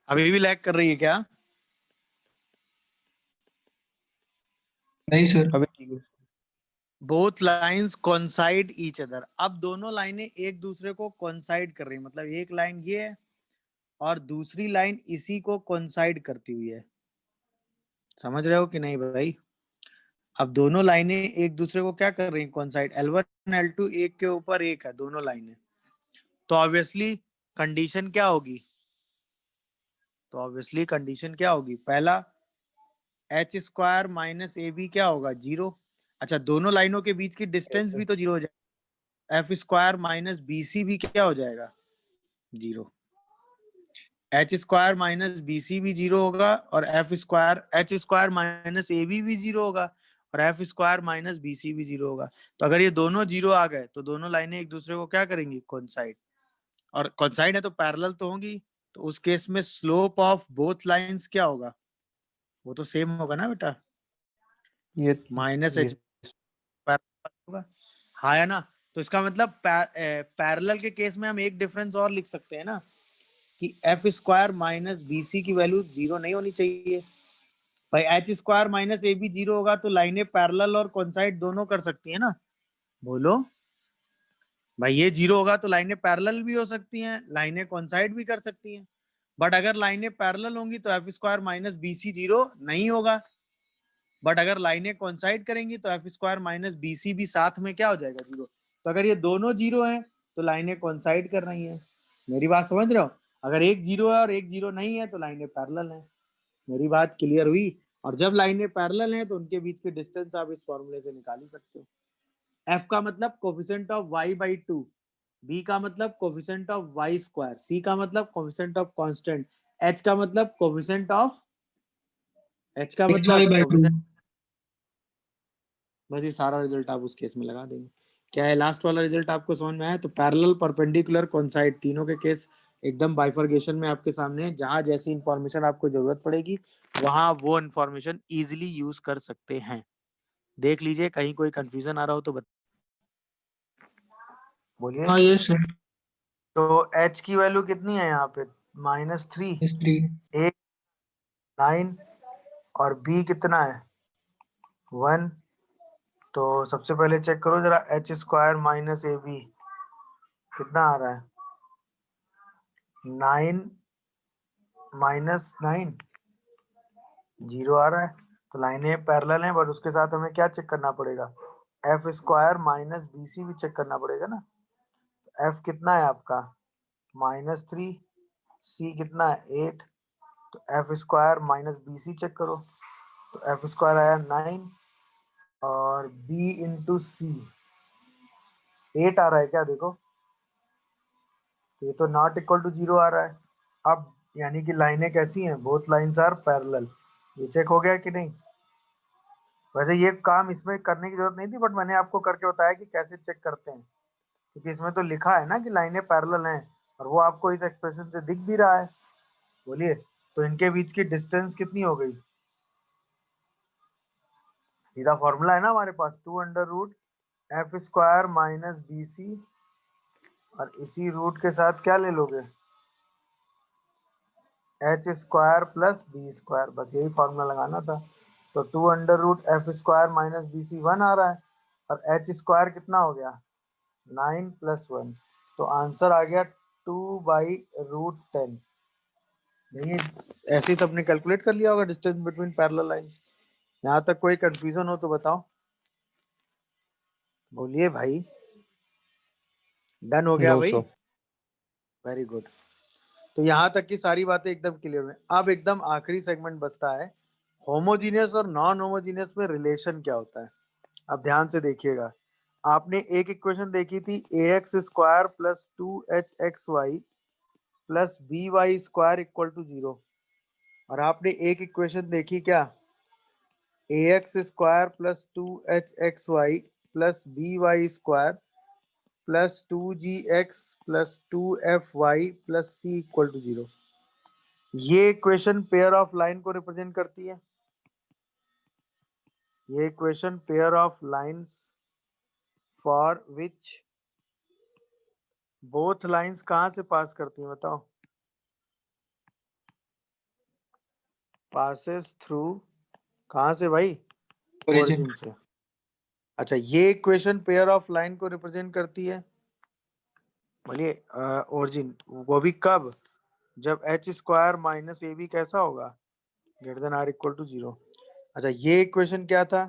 अभी भी लैग कर रही है क्या? नहीं सर। अभी ठीक है। Both lines coincide each other। अब दोनों लाइनें एक दूसरे को coincide कर रही है, मतलब एक लाइन ये है और दूसरी लाइन इसी को coincide करती हुई है। समझ रहे हो कि नहीं भाई? अब दोनों लाइनें एक दूसरे को क्या कर रही हैं, coincide। L1 L2 एक के ऊपर एक है दोनों लाइनें, तो ऑब्वियसली कंडीशन क्या होगी, क्या होगी, पहला एच स्क्वायर माइनस ए बी क्या होगा, 0। अच्छा, दोनों लाइनों के बीच की डिस्टेंस भी तो 0 हो जाएगा, F square minus B C भी क्या हो जाएगा, 0। H square minus B C भी 0 होगा और एच स्क्वायर माइनस ए बी भी 0 होगा और F square minus B C भी 0 होगा। तो अगर ये दोनों 0 आ गए तो दोनों लाइनें एक दूसरे को क्या करेंगी, कोइंसाइड। और कोइंसाइड है तो पैरेलल तो होंगी, तो उस केस में स्लोप ऑफ बोथ लाइंस क्या होगा, वो तो सेम होगा ना बेटा, ये माइनस एच होगा, हाँ है ना। तो इसका मतलब पैरेलल के केस में हम एक डिफरेंस और लिख सकते हैं ना, कि F square minus B C की वैल्यू 0 नहीं होनी चाहिए भाई। एच स्क्वायर माइनस ए बी 0 होगा तो लाइनें पैरेलल और कोइंसाइड दोनों कर सकती है ना, बोलो भाई। ये 0 होगा तो लाइनें पैरेलल भी हो सकती हैं, लाइनें कोइंसाइड भी कर सकती हैं। बट अगर लाइनें पैरेलल होंगी तो F square minus B C 0 नहीं होगा, बट अगर लाइनें कोइंसाइड करेंगी तो F square minus B C भी साथ में क्या हो जाएगा, 0। तो अगर ये दोनों 0 हैं तो लाइनें कोइंसाइड कर रही हैं। मेरी बात समझ रहे हो? अगर एक 0 है और एक 0 नहीं है तो लाइनें पैरेलल हैं। मेरी बात क्लियर हुई? और जब लाइनें पैरेलल हैं तो उनके बीच के डिस्टेंस आप इस फॉर्मूले से निकाल ही सकते हो। एफ का मतलब coefficient of Y by 2, B का मतलब coefficient of Y square, C का मतलब कोफिशिएंट ऑफ कांस्टेंट, एच का मतलब कोफिशिएंट ऑफ XY/2। बस ये सारा रिजल्ट आप उस केस में लगा देंगे। क्या है लास्ट वाला रिजल्ट आपको समझ में आया? तो पैरेलल, परपेंडिकुलर, कोइंसाइड, तीनों के केस एकदम बाइफर्गेशन में आपके सामने, जहां जैसी इंफॉर्मेशन आपको जरूरत पड़ेगी वहां वो इंफॉर्मेशन इजीली यूज कर सकते हैं। देख लीजिए, कहीं कोई कंफ्यूजन आ रहा हो तो बोलिए। हाँ यस सर। तो h की वैल्यू कितनी है यहाँ पे, -3, S3। 8, 9 और b कितना है, 1। तो सबसे पहले चेक करो जरा, एच स्क्वायर माइनस ए बी कितना आ रहा है, 9 -9, 0 आ रहा है। तो लाइनें पैरेलल हैं, बट उसके साथ हमें क्या चेक करना पड़ेगा, F square minus B C भी चेक करना पड़ेगा ना। एफ कितना है आपका -3, सी कितना है 8, तो F square minus B C check करो, तो एफ स्क्वायर आया 9 और बी इंटू सी 8 आ रहा है क्या, देखो तो ये तो नॉट इक्वल टू 0 आ रहा है। अब यानी कि लाइनें कैसी हैं, बोथ लाइन्स आर पैरेलल, ये चेक हो गया कि नहीं। वैसे ये काम इसमें करने की जरूरत नहीं थी, बट मैंने आपको करके बताया कि कैसे चेक करते हैं, क्योंकि इसमें तो लिखा है ना कि लाइनें पैरेलल हैं और वो आपको इस एक्सप्रेशन से दिख भी रहा है। बोलिए, तो इनके बीच की डिस्टेंस कितनी हो गई, सीधा फॉर्मूला है ना हमारे पास, 2 under root f² minus B C, और इसी रूट के साथ क्या ले लोगे, h² प्लस b², बस यही फॉर्मूला लगाना था। तो 2 under root f² minus B C 1 आ रहा है, और h² कितना हो गया 9 + 1, तो आंसर आ गया 2/√10। नहीं, ऐसे ही सबने कैलकुलेट कर लिया होगा डिस्टेंस बिटवीन पैरेलल लाइंस। यहाँ तक कोई कंफ्यूजन हो तो बताओ, बोलिए भाई। डन हो गया नो भाई, सर। Very good. तो यहाँ तक की सारी बातें एकदम क्लियर हुई। अब एकदम आखिरी सेगमेंट बचता है, होमोजीनियस और नॉन होमोजीनियस में रिलेशन क्या होता है। अब ध्यान से देखिएगा, आपने एक इक्वेशन देखी थी ax² plus 2hxy plus by² equal to 0, और आपने एक इक्वेशन देखी क्या, ax² plus 2hxy plus by² plus 2gx plus 2fy plus c equal to 0। ये इक्वेशन पेयर ऑफ लाइन को रिप्रेजेंट करती है। ये equation pair of lines for which both lines कहां से पास करती हैं, बताओ, पासेस थ्रू, कहां से भाई, ओरिजिन। ओरिजिन से। अच्छा, ये इक्वेशन पेयर ऑफ लाइन को रिप्रेजेंट करती है, बोलिए ओरिजिन, वो भी कब, जब h² माइनस ए बी कैसा होगा, greater than or equal to 0। अच्छा, ये इक्वेशन क्या था,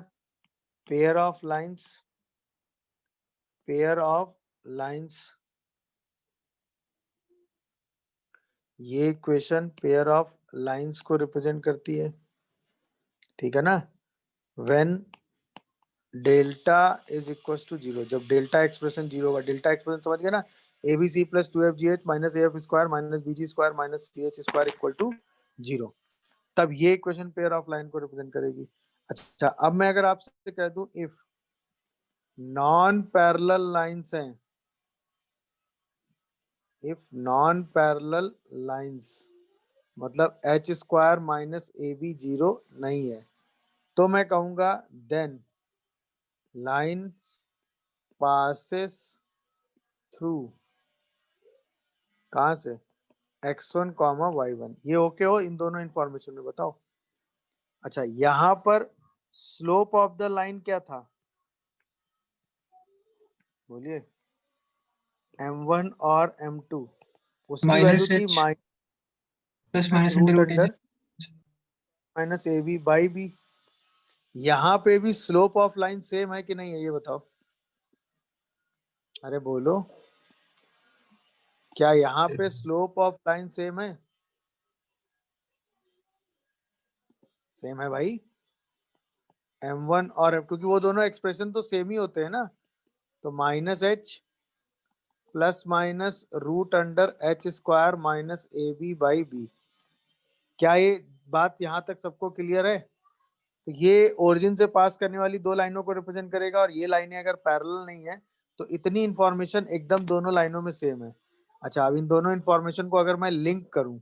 pair of lines, pair of lines, ये इक्वेशन पेयर ऑफ लाइंस को रिप्रेजेंट करती है, ठीक है ना। When delta is equal to 0, जब डेल्टा एक्सप्रेशन 0 होगा, डेल्टा एक्सप्रेशन समझ गए ना, abc plus 2fgh minus af² minus bg² minus ch² equal to 0, तब ये इक्वेशन पेयर ऑफ लाइन को रिप्रेजेंट करेगी। अच्छा, अब मैं अगर आपसे कह दूं इफ नॉन पैरेलल लाइंस हैं, इफ नॉन पैरेलल लाइंस मतलब h² माइनस ए बी 0 नहीं है, तो मैं कहूंगा देन लाइन पासेस थ्रू, कहां से, x1 y1। ये ओके हो इन दोनों इंफॉर्मेशन में, बताओ। अच्छा, यहां पर स्लोप ऑफ द लाइन क्या था, बोलिए, m1 और m2, उसकी वैल्यू माइनस थी h plus minus minus under root root h. Under minus A b by b. यहाँ पे भी स्लोप ऑफ लाइन सेम है कि नहीं है, ये बताओ, अरे बोलो, क्या यहाँ पे स्लोप ऑफ लाइन सेम है, सेम है भाई, m1 और क्योंकि वो दोनों एक्सप्रेशन तो सेम ही होते हैं ना, तो -h plus minus root under h² minus A b by b. क्या ये बात यहाँ तक सबको क्लियर है। तो ये ओरिजिन से पास करने वाली दो लाइनों को रिप्रेजेंट करेगा, और ये लाइनें अगर पैरेलल नहीं है तो इतनी इंफॉर्मेशन एकदम दोनों लाइनों में सेम है। अच्छा, अब इन दोनों इंफॉर्मेशन को अगर मैं लिंक करूं,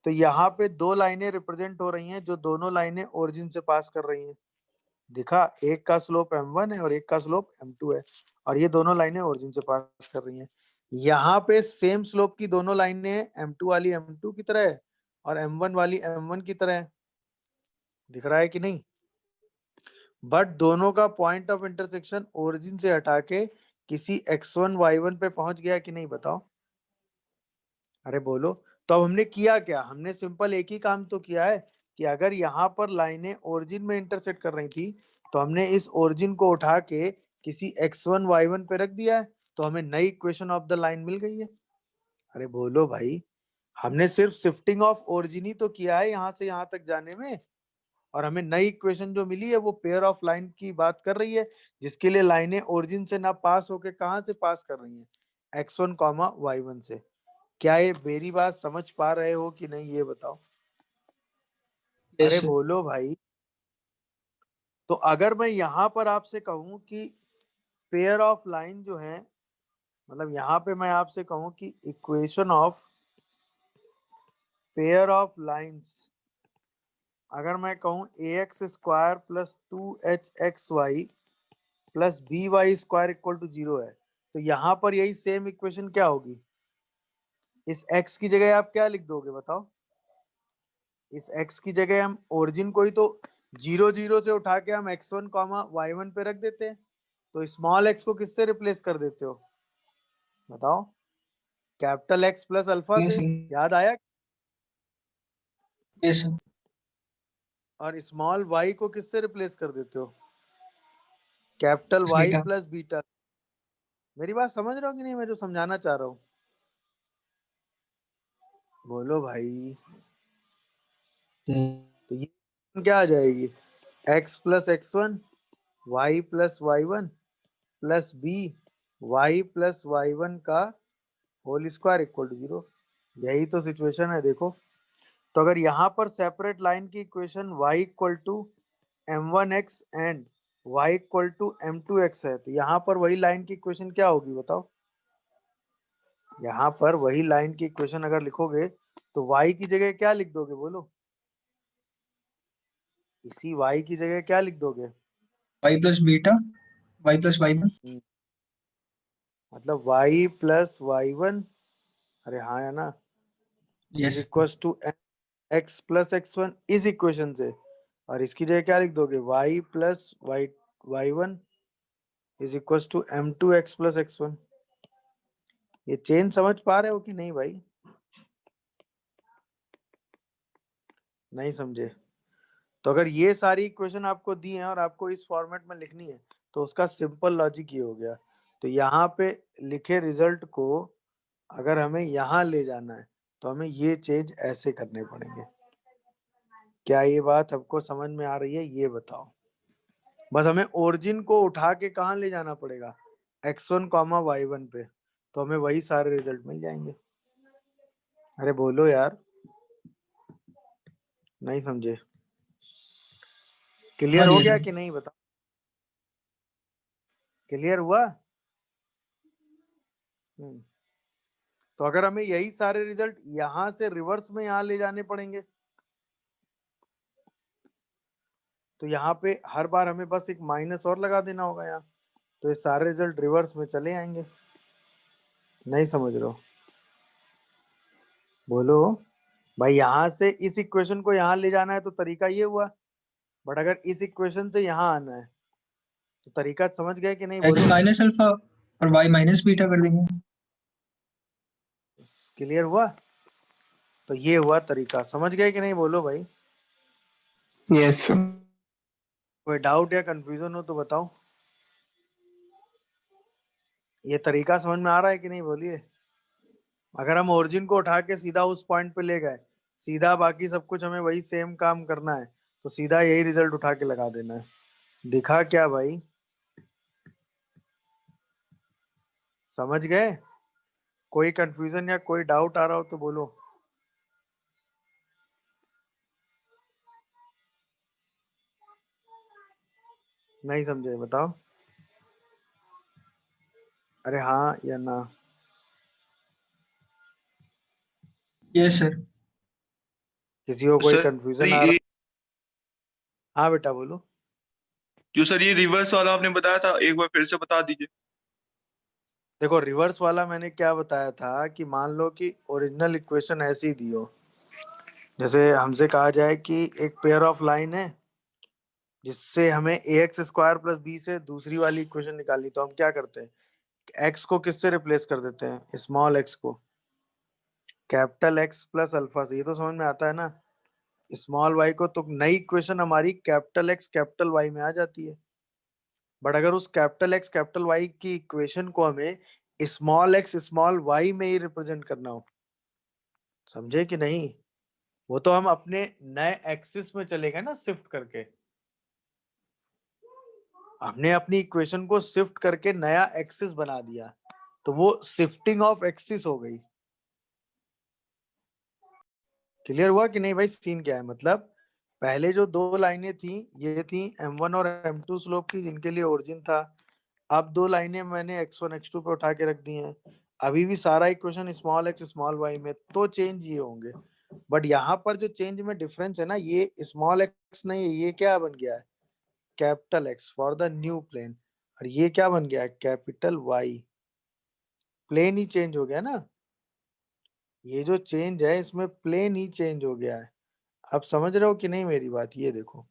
तो यहाँ पे दो लाइनें रिप्रेजेंट हो रही हैं जो दोनों लाइनें ओरिजिन से पास कर रही हैं, दिखा, एक का स्लोप m1 है और एक का स्लोप m2 है, और ये दोनों लाइनें ओरिजिन से पास कर रही हैं। यहाँ पे सेम स्लोप की दोनों लाइनें m2 वाली m2 की तरह है और m1 वाली m1 की तरह है, दिख रहा है कि नहीं। बट दोनों का पॉइंट ऑफ इंटरसेक्शन ओरिजिन से हटा के किसी x1 y1 पे पहुंच गया कि नहीं, बताओ, अरे बोलो। तो अब हमने किया क्या, हमने सिंपल एक ही काम तो किया है कि अगर यहाँ पर लाइनें ओरिजिन में इंटरसेक्ट कर रही थी तो हमने इस ओरिजिन को उठा के किसी x1 y1 पे रख दिया है, तो हमें नई इक्वेशन ऑफ द लाइन मिल गई है। अरे बोलो भाई, हमने सिर्फ शिफ्टिंग ऑफ ओरिजिन ही तो किया है यहाँ से यहाँ तक जाने में, और हमें नई इक्वेशन जो मिली है वो पेयर ऑफ लाइन की बात कर रही है, जिसके लिए लाइनें ओरिजिन से ना पास होके कहाँ से पास कर रही हैं, x1 कॉमा y1 से। क्या ये मेरी बात समझ पा रहे हो कि नहीं, ये बताओ। Yes, अरे sir. बोलो भाई। तो अगर मैं यहाँ पर आपसे कहूँ कि पेयर ऑफ लाइन जो है, मतलब यहाँ पे मैं आपसे कहूँ कि equation of pair of lines, अगर मैं कहूँ ax square plus 2hxy plus by square equal to 0 है, तो यहाँ पर यही सेम इक्वेशन क्या होगी? इस x की जगह आप क्या लिख दोगे बताओ? इस x की जगह हम ओरिजिन को ही तो 0 0 से उठा के हम x1 कॉमा y1 पे रख देते हैं, तो स्मॉल x को किससे रिप्लेस कर देते हो बताओ? Capital x plus alpha Yes, से। sir. याद आया? Yes, sir. और स्मॉल y को किससे रिप्लेस कर देते हो? Capital y Beta. Plus beta. मेरी बात समझ रहे हो कि नहीं, मैं जो समझाना चाह रहा हूँ? बोलो भाई। तो ये क्या आ जाएगी? x plus x1 y plus y1 plus b y plus y1 का होल स्क्वायर इक्वल टू 0। यही तो सिचुएशन है, देखो। तो अगर यहाँ पर सेपरेट लाइन की equation y equal to m1x and y equal to m2x है, तो यहाँ पर वही लाइन की इक्वेशन क्या होगी बताओ? यहाँ पर वही लाइन की इक्वेशन अगर लिखोगे तो y की जगह क्या लिख दोगे बोलो? इसी y की जगह क्या लिख दोगे? Y plus beta. Y plus y1. मतलब y प्लस y1, अरे हाँ है ना, is Yes. Equal to x plus x1 इस इक्वेशन से, और इसकी जगह क्या लिख दोगे? y plus y1 is equal to m2x plus x1। ये चेंज समझ पा रहे हो कि नहीं भाई? नहीं समझे? तो अगर ये सारी इक्वेशन आपको दी है और आपको इस फॉर्मेट में लिखनी है, तो उसका सिंपल लॉजिक ये हो गया। तो यहाँ पे लिखे रिजल्ट को अगर हमें यहाँ ले जाना है, तो हमें ये चेंज ऐसे करने पड़ेंगे। क्या ये बात आपको समझ में आ रही है, ये बताओ। बस हमें ओरिजिन को उठा के कहाँ ले जाना पड़ेगा? x1 कॉमा y1 पे, तो हमें वही सारे रिजल्ट मिल जाएंगे। अरे बोलो यार, नहीं समझे? क्लियर हाँ हो जी गया सर. कि नहीं बताओ? क्लियर हुआ? तो अगर हमें यही सारे रिजल्ट यहाँ से रिवर्स में यहाँ ले जाने पड़ेंगे, तो यहाँ पे हर बार हमें बस एक माइनस और लगा देना होगा यहाँ, तो ये सारे रिजल्ट रिवर्स में चले आएंगे। नहीं समझ रहे हो? बोलो भाई। यहाँ से इस इक्वेशन को यहाँ ले जाना है तो तरीका ये हुआ, बट अगर इस इक्वेशन से यहाँ आना है तो तरीका समझ गए कि नहीं? X बोलो। minus alpha और Y minus beta कर देंगे. क्लियर हुआ? तो ये हुआ तरीका, समझ गए कि नहीं? बोलो भाई। Yes sir. कोई डाउट या कंफ्यूजन हो तो बताओ। ये तरीका समझ में आ रहा है कि नहीं? बोलिए। अगर हम ओरिजिन को उठा के सीधा उस पॉइंट पे ले गए, सीधा बाकी सब कुछ हमें वही सेम काम करना है, तो सीधा यही रिजल्ट उठा के लगा देना है। दिखा क्या भाई? समझ गए? कोई कंफ्यूजन या कोई डाउट आ रहा हो तो बोलो। नहीं समझे? बताओ। अरे हाँ या ना? Yes sir. किसी को कोई सर कंफ्यूजन आ ये रहा? हाँ बेटा बोलो। जो सर ये रिवर्स वाला आपने बताया था, एक बार फिर से बता दीजिए। देखो रिवर्स वाला मैंने क्या बताया था कि मान लो कि ओरिजिनल इक्वेशन ऐसी दी हो, जैसे हमसे कहा जाए कि एक पेयर ऑफ लाइन है जिससे हमें ax स्क्वायर प्लस बी से दूसरी वाली इक्वेशन निकालनी, तो हम क्या करते हैं? x को किससे रिप्लेस कर देते हैं? स्मॉल x को कैपिटल x प्लस अल्फा से। ये तो समझ में आता है ना? स्मॉल y को, तो नई इक्वेशन हमारी कैपिटल x कैपिटल y में आ जाती है। बट अगर उस कैपिटल एक्स कैपिटल वाई की इक्वेशन को हमें स्मॉल एक्स स्मॉल वाई में ही रिप्रेजेंट करना हो, समझे कि नहीं, वो तो हम अपने नए एक्सिस में चले गए ना शिफ्ट करके, हमने अपनी इक्वेशन को शिफ्ट करके नया एक्सिस बना दिया, तो वो शिफ्टिंग ऑफ एक्सिस हो गई। क्लियर हुआ कि नहीं भाई? सीन क्या है, मतलब पहले जो दो लाइनें थी ये थी m1 और m2 स्लोप की, जिनके लिए ओरिजिन था। अब दो लाइनें मैंने x1 x2 पे उठा के रख दी हैं। अभी भी सारा equation small x small y में, तो चेंज ये होंगे। बट यहाँ पर जो चेंज में डिफरेंस है ना, ये स्मॉल एक्स नहीं है, ये क्या बन गया है, capital x for the new plain, और ये क्या बन गया है, कैपिटल वाई। प्लेन ही चेंज हो गया ना, ये जो चेंज है इसमें प्लेन ही चेंज हो गया है। आप समझ रहे हो कि नहीं मेरी बात? ये देखो,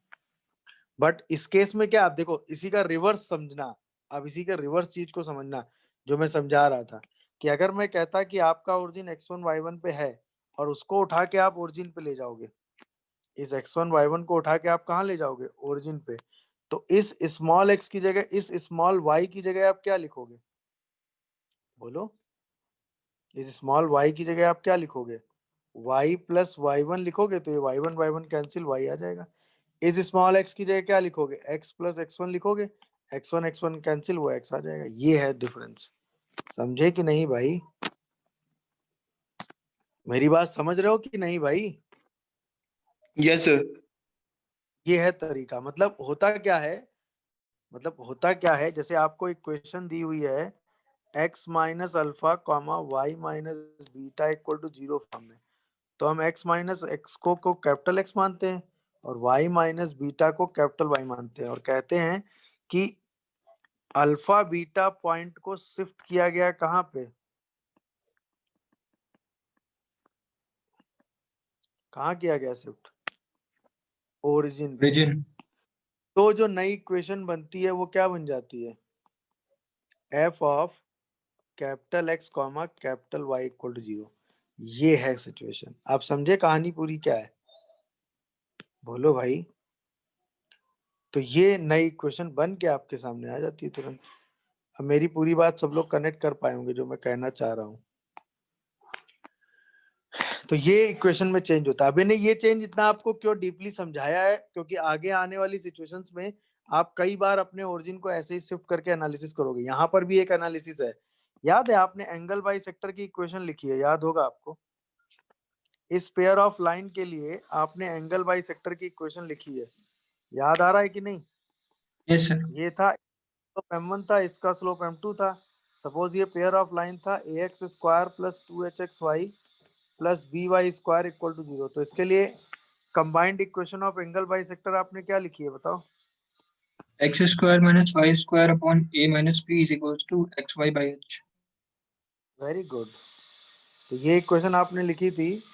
बट इस केस में क्या, आप देखो इसी का रिवर्स समझना, अब इसी का रिवर्स चीज को समझना जो मैं समझा रहा था, कि अगर मैं कहता कि आपका ओरिजिन x1 y1 पे है और उसको उठा के आप ओरिजिन पे ले जाओगे, इस x1 y1 को उठा के आप कहाँ ले जाओगे, ओरिजिन पे, तो इस स्मॉल x की जगह, इस स्मॉल y की जगह आप क्या लिखोगे, बोलो? इस स्मॉल y की जगह आप क्या लिखोगे, y प्लस y1 लिखोगे, तो ये y1 y1 कैंसिल, y आ जाएगा। इस स्मॉल x की जगह क्या लिखोगे, x प्लस x1 लिखोगे, x1 x1 कैंसिल, वो x आ जाएगा। ये है डिफरेंस, समझे कि नहीं भाई? मेरी बात समझ रहे हो कि नहीं भाई? Yes sir. ये है तरीका। मतलब होता क्या है, मतलब होता क्या है, जैसे आपको इक्वेशन दी हुई है x minus alpha comma y minus beta equal to 0 form में, तो हम x माइनस एक्स को कैपिटल x मानते हैं और y माइनस बीटा को कैपिटल y मानते हैं, और कहते हैं कि अल्फा बीटा पॉइंट को शिफ्ट किया गया कहाँ पे, कहाँ किया गया शिफ्ट, ओरिजिन पे। ओरिजिन। तो जो नई इक्वेशन बनती है वो क्या बन जाती है, f of capital x comma capital y equal to 0। ये है सिचुएशन। आप समझे कहानी पूरी क्या है, बोलो भाई? तो ये नई इक्वेशन बन के आपके सामने आ जाती है तुरंत। अब मेरी पूरी बात सब लोग कनेक्ट कर पाए होंगे जो मैं कहना चाह रहा हूँ। तो ये इक्वेशन में चेंज होता है। अभी ने ये चेंज इतना आपको क्यों डीपली समझाया है, क्योंकि आगे आने वाली सिचुएशंस में आप कई बार अपने ओरिजिन को ऐसे ही शिफ्ट करके एनालिसिस करोगे। यहाँ पर भी एक एनालिसिस है, याद है आपने एंगल बाई सेक्टर की इक्वेशन लिखी है, याद होगा आपको। इस पेयर ऑफ लाइन के लिए आपने एंगल बाई सेक्टर की इक्वेशन लिखी है, याद आ रहा है कि नहीं? Yes sir. ये था स्लोप m1 था, इसका स्लोप m2 था। सपोज ये पेयर ऑफ लाइन था ax square plus 2hxy plus by square equal to 0। तो इसके लिए combined equation of angle bisector आपने क्या लिखी है बताओ? X square minus y square upon a minus b is equals to x Y by h. Very good. तो ये इक्वेशन आपने लिखी थी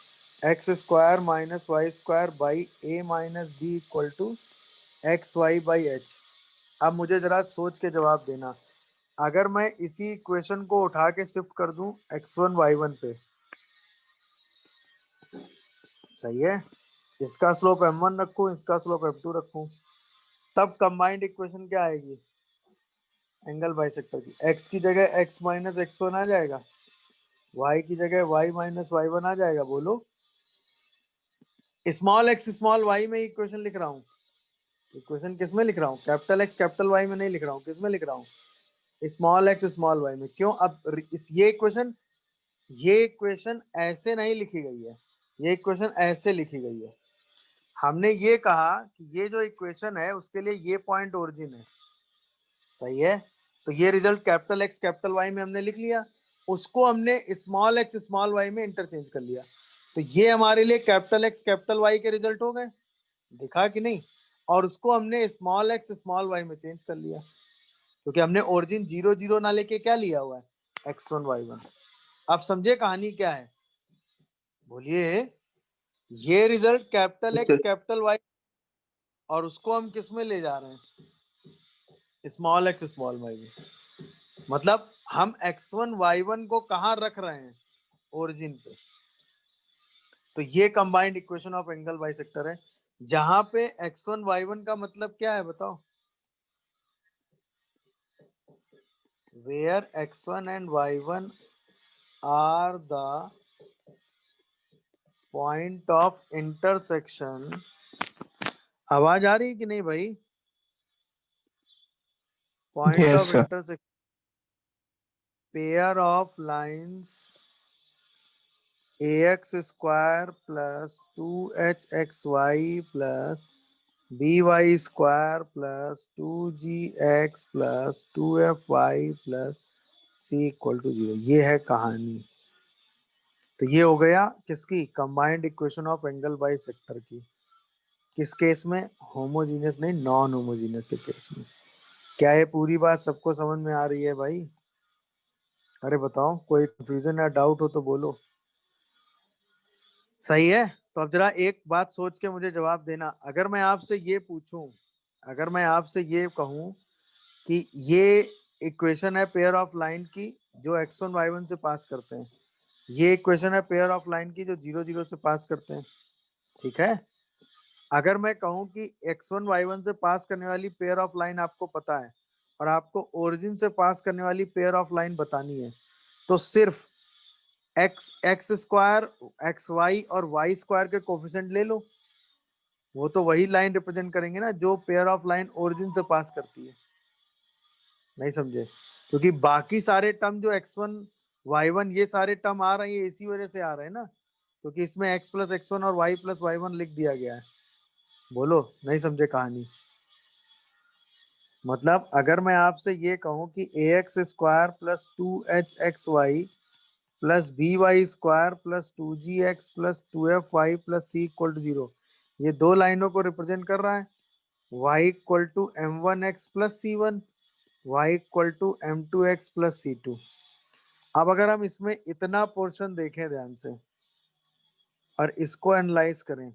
x square minus y square by a minus b equal to x Y by H. अब मुझे जरा सोच के जवाब देना, अगर मैं इसी इक्वेशन को उठा के शिफ्ट कर दूं x1 y1 पे, सही है, इसका स्लोप m1 रखूं, इसका स्लोप m2 रखूं, तब कंबाइंड इक्वेशन क्या आएगी एंगल बाइसेक्टर की? x की जगह x माइनस x1 आ जाएगा, y की जगह y माइनस y1 आ जाएगा। बोलो, स्मॉल x स्मॉल y में इक्वेशन लिख रहा हूँ। इक्वेशन किस में लिख रहा हूँ, कैपिटल x कैपिटल y में नहीं लिख रहा हूँ, किस में लिख रहा हूँ, स्मॉल x स्मॉल y में। क्यों? अब इस ये इक्वेशन ऐसे नहीं लिखी गई है, ये इक्वेशन ऐसे लिखी गई है। हमने ये कहा कि ये जो इक्वेशन है उसके लिए ये पॉइंट ओरिजिन है, सही है। तो ये result capital x capital y में हमने लिख लिया, उसको हमने स्मॉल एक्स स्मॉल वाई में इंटरचेंज कर लिया। तो ये हमारे लिए कैपिटल एक्स कैपिटल वाई के रिजल्ट हो गए, दिखा कि नहीं? और उसको हमने स्मॉल एक्स स्मॉल वाई में चेंज कर लिया, क्योंकि हमने ओरिजिन 0 0 ना लेके क्या लिया हुआ है, x1 y1। आप समझे कहानी क्या है? बोलिए। ये result capital yes x sir. Capital y, और उसको हम किस में ले जा रहे हैं, स्मॉल एक्स स्मॉल वाई में। मतलब हम x1 y1 को कहाँ रख रहे हैं, ओरिजिन पे। तो ये combined equation of angle bisector है, जहां पे x1 y1 का मतलब क्या है बताओ? where x1 and y1 are the point of intersection. आवाज आ रही है कि नहीं भाई? Point Yes, of sir. intersection pair of lines ax square plus 2hxy plus by square plus 2gx plus 2fy plus c equal to 0। ये है कहानी। तो ये हो गया किसकी? Combined equation of angle bisector की। किस केस में? होमोजीनियस नहीं, नॉन होमोजीनियस के केस में। क्या ये पूरी बात सबको समझ में आ रही है भाई? अरे बताओ, कोई कंफ्यूजन या डाउट हो तो बोलो। सही है। तो अब जरा एक बात सोच के मुझे जवाब देना। अगर मैं आपसे ये पूछूं, अगर मैं आपसे ये कहूं कि ये इक्वेशन है पेयर ऑफ लाइन की जो x1 y1 से पास करते हैं, ये इक्वेशन है पेयर ऑफ लाइन की जो 0 0 से पास करते हैं, ठीक है? अगर मैं कहूं कि x1 y1 से पास करने वाली पेयर ऑफ लाइन आपको पता है और आपको ओरिजिन से पास करने वाली पेयर ऑफ लाइन बतानी है, तो सिर्फ एक्स स्क्वायर एक्स वाई और वाई स्क्वायर के कोफिशिएंट ले लो। वो तो वही लाइन रिप्रेजेंट करेंगे ना जो पेयर ऑफ लाइन ओरिजिन से पास करती है। नहीं समझे? क्योंकि बाकी सारे टर्म जो x1 y1 ये सारे टर्म आ रहे हैं, इसी वजह से आ रहे हैं ना, क्योंकि इसमें x प्लस x1 और y प्लस y1 लिख दिया गया है। बोलो, नहीं समझे कहानी? मतलब अगर मैं आपसे ये कहूं कि ax square plus 2hxy plus by square plus 2gx plus 2fy plus c equal to 0, ये दो लाइनों को रिप्रेजेंट कर रहा है। y equal to m1x plus c1, y equal to m2x plus c2। अब अगर हम इसमें इतना पोर्शन देखें ध्यान से और इसको एनालाइज करें,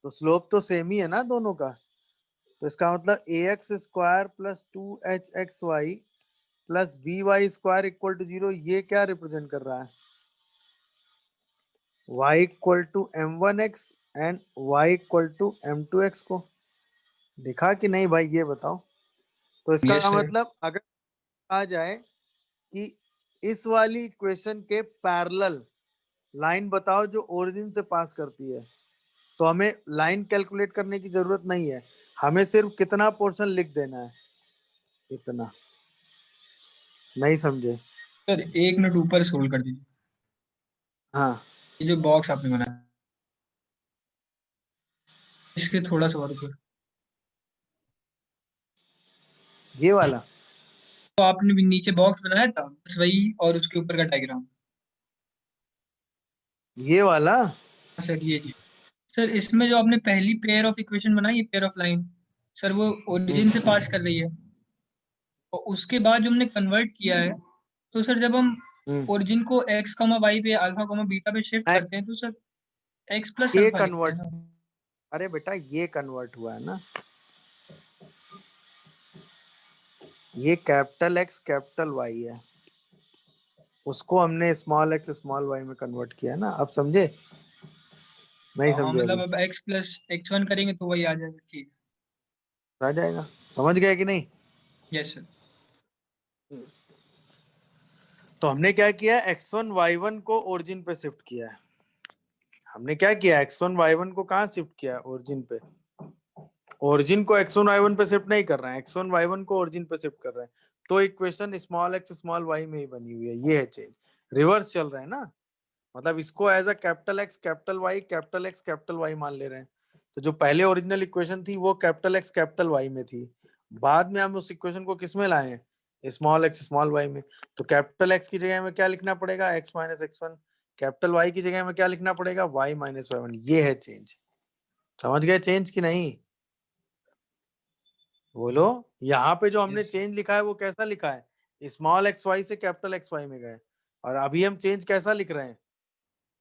तो स्लोप तो सेम ही है ना दोनों का। तो इसका मतलब ax square plus 2hxy plus by square equal to 0, ये क्या रिप्रेजेंट कर रहा है? y equal to m1x and y equal to m2x को। दिखा कि नहीं भाई, ये बताओ। तो इसका Yes, sir. मतलब अगर कहा जाए कि इस वाली इक्वेशन के पैरेलल लाइन बताओ जो ओरिजिन से पास करती है, तो हमें लाइन कैलकुलेट करने की जरूरत नहीं है, हमें सिर्फ कितना पोर्शन लिख देना है, इतना। नहीं समझे? सर एक मिनट ऊपर स्क्रॉल कर दीजिए, हाँ, ये जो बॉक्स आपने बनाया इसके थोड़ा सा और ऊपर। ये वाला। तो आपने भी नीचे बॉक्स बनाया था बस वही, और उसके ऊपर का डायग्राम। ये वाला। सर ये जी सर, इसमें जो आपने पहली पेयर ऑफ इक्वेशन बनाई है, पेयर ऑफ लाइन, सर वो ओरिजिन से पास कर रही है। और उसके बाद जो हमने कन्वर्ट किया है, तो सर जब हम ओरिजिन को x, y पे, अल्फा, बीटा पे शिफ्ट करते हैं, तो सर x प्लस ये अल्फा लिखते कन्वर्ट, हैं ना। अरे बेटा ये कन्वर्ट हुआ है ना, ये कैपिटल एक्स कैपिटल वाई है, उसको हमने स्मॉल एक्स स्मॉल वाई में कन्वर्ट किया है ना। अब समझे? नहीं हाँ समझे? मतलब अभी अब x प्लस x1 करेंगे तो वही आ जाएगा। ठीक। आ जाएगा। समझ गए कि नहीं? Yes sir. तो हमने क्या किया? x1 y1 को ओरिजिन पे शिफ्ट किया है। हमने क्या किया? x1 y1 को कहाँ शिफ्ट किया है? ओरिजिन पे। ओरिजिन को x1 y1 पे शिफ्ट नहीं कर रहे हैं, x1 y1 को ओरिजिन पे शिफ्ट कर रहे हैं। तो equation small x small y में ही बनी हुई है। ये है चेंज, रिवर्स चल रहे हैं ना। मतलब इसको as a capital x capital y capital x capital y मान ले रहे हैं। तो जो पहले ओरिजिनल इक्वेशन थी वो कैपिटल एक्स कैपिटल वाई में थी, बाद में हम उस इक्वेशन को किस में लाए हैं? स्मॉल एक्स स्मॉल वाई में। तो कैपिटल एक्स की जगह में क्या लिखना पड़ेगा? X minus x1। Capital Y की जगह में क्या लिखना पड़ेगा? Y minus y1। ये है चेंज। समझ गए चेंज की नहीं? बोलो। यहाँ पे जो हमने Yes. चेंज लिखा है वो कैसा लिखा है? स्मॉल एक्स वाई से कैपिटल एक्स वाई में गए, और अभी हम चेंज कैसा लिख रहे हैं?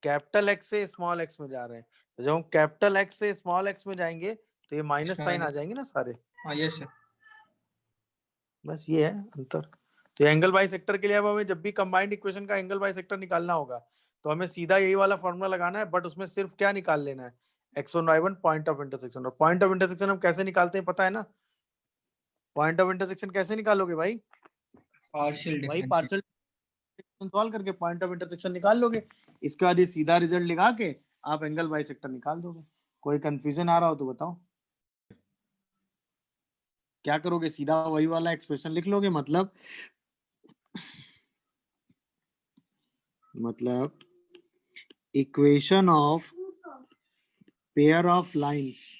कैपिटल एक्स से स्मॉल एक्स में जा रहे हैं। तो जब हम कैपिटल एक्स से स्मॉल एक्स में जाएंगे तो ये माइनस साइन आ जाएंगे ना सारे। हाँ यस सर। बस ये है अंतर। तो एंगल बाई सेक्टर के लिए अब हमें जब भी कंबाइंड इक्वेशन का एंगल बाई सेक्टर निकालना होगा तो हमें सीधा यही वाला फॉर्मूला लगाना है, बट उसमें सिर्फ क्या निकाल लेना है? x1 y1 point of intersection. और पॉइंट ऑफ इंटरसेक्शन हम कैसे निकालते हैं पता है ना? पॉइंट ऑफ इंटरसेक्शन कैसे निकालोगे भाई? पार्शियल वही डिफरेंशिएशन। पार्शियल सॉल्व करके पॉइंट ऑफ इंटरसेक्शन निकाल लोगे, इसके बाद ये सीधा रिजल्ट लगा के आप एंगल बाइसेक्टर निकाल दोगे। कोई कंफ्यूजन आ रहा हो तो बताओ क्या करोगे, सीधा वही वाला एक्सप्रेशन लिख लोगे, मतलब equation of pair of lines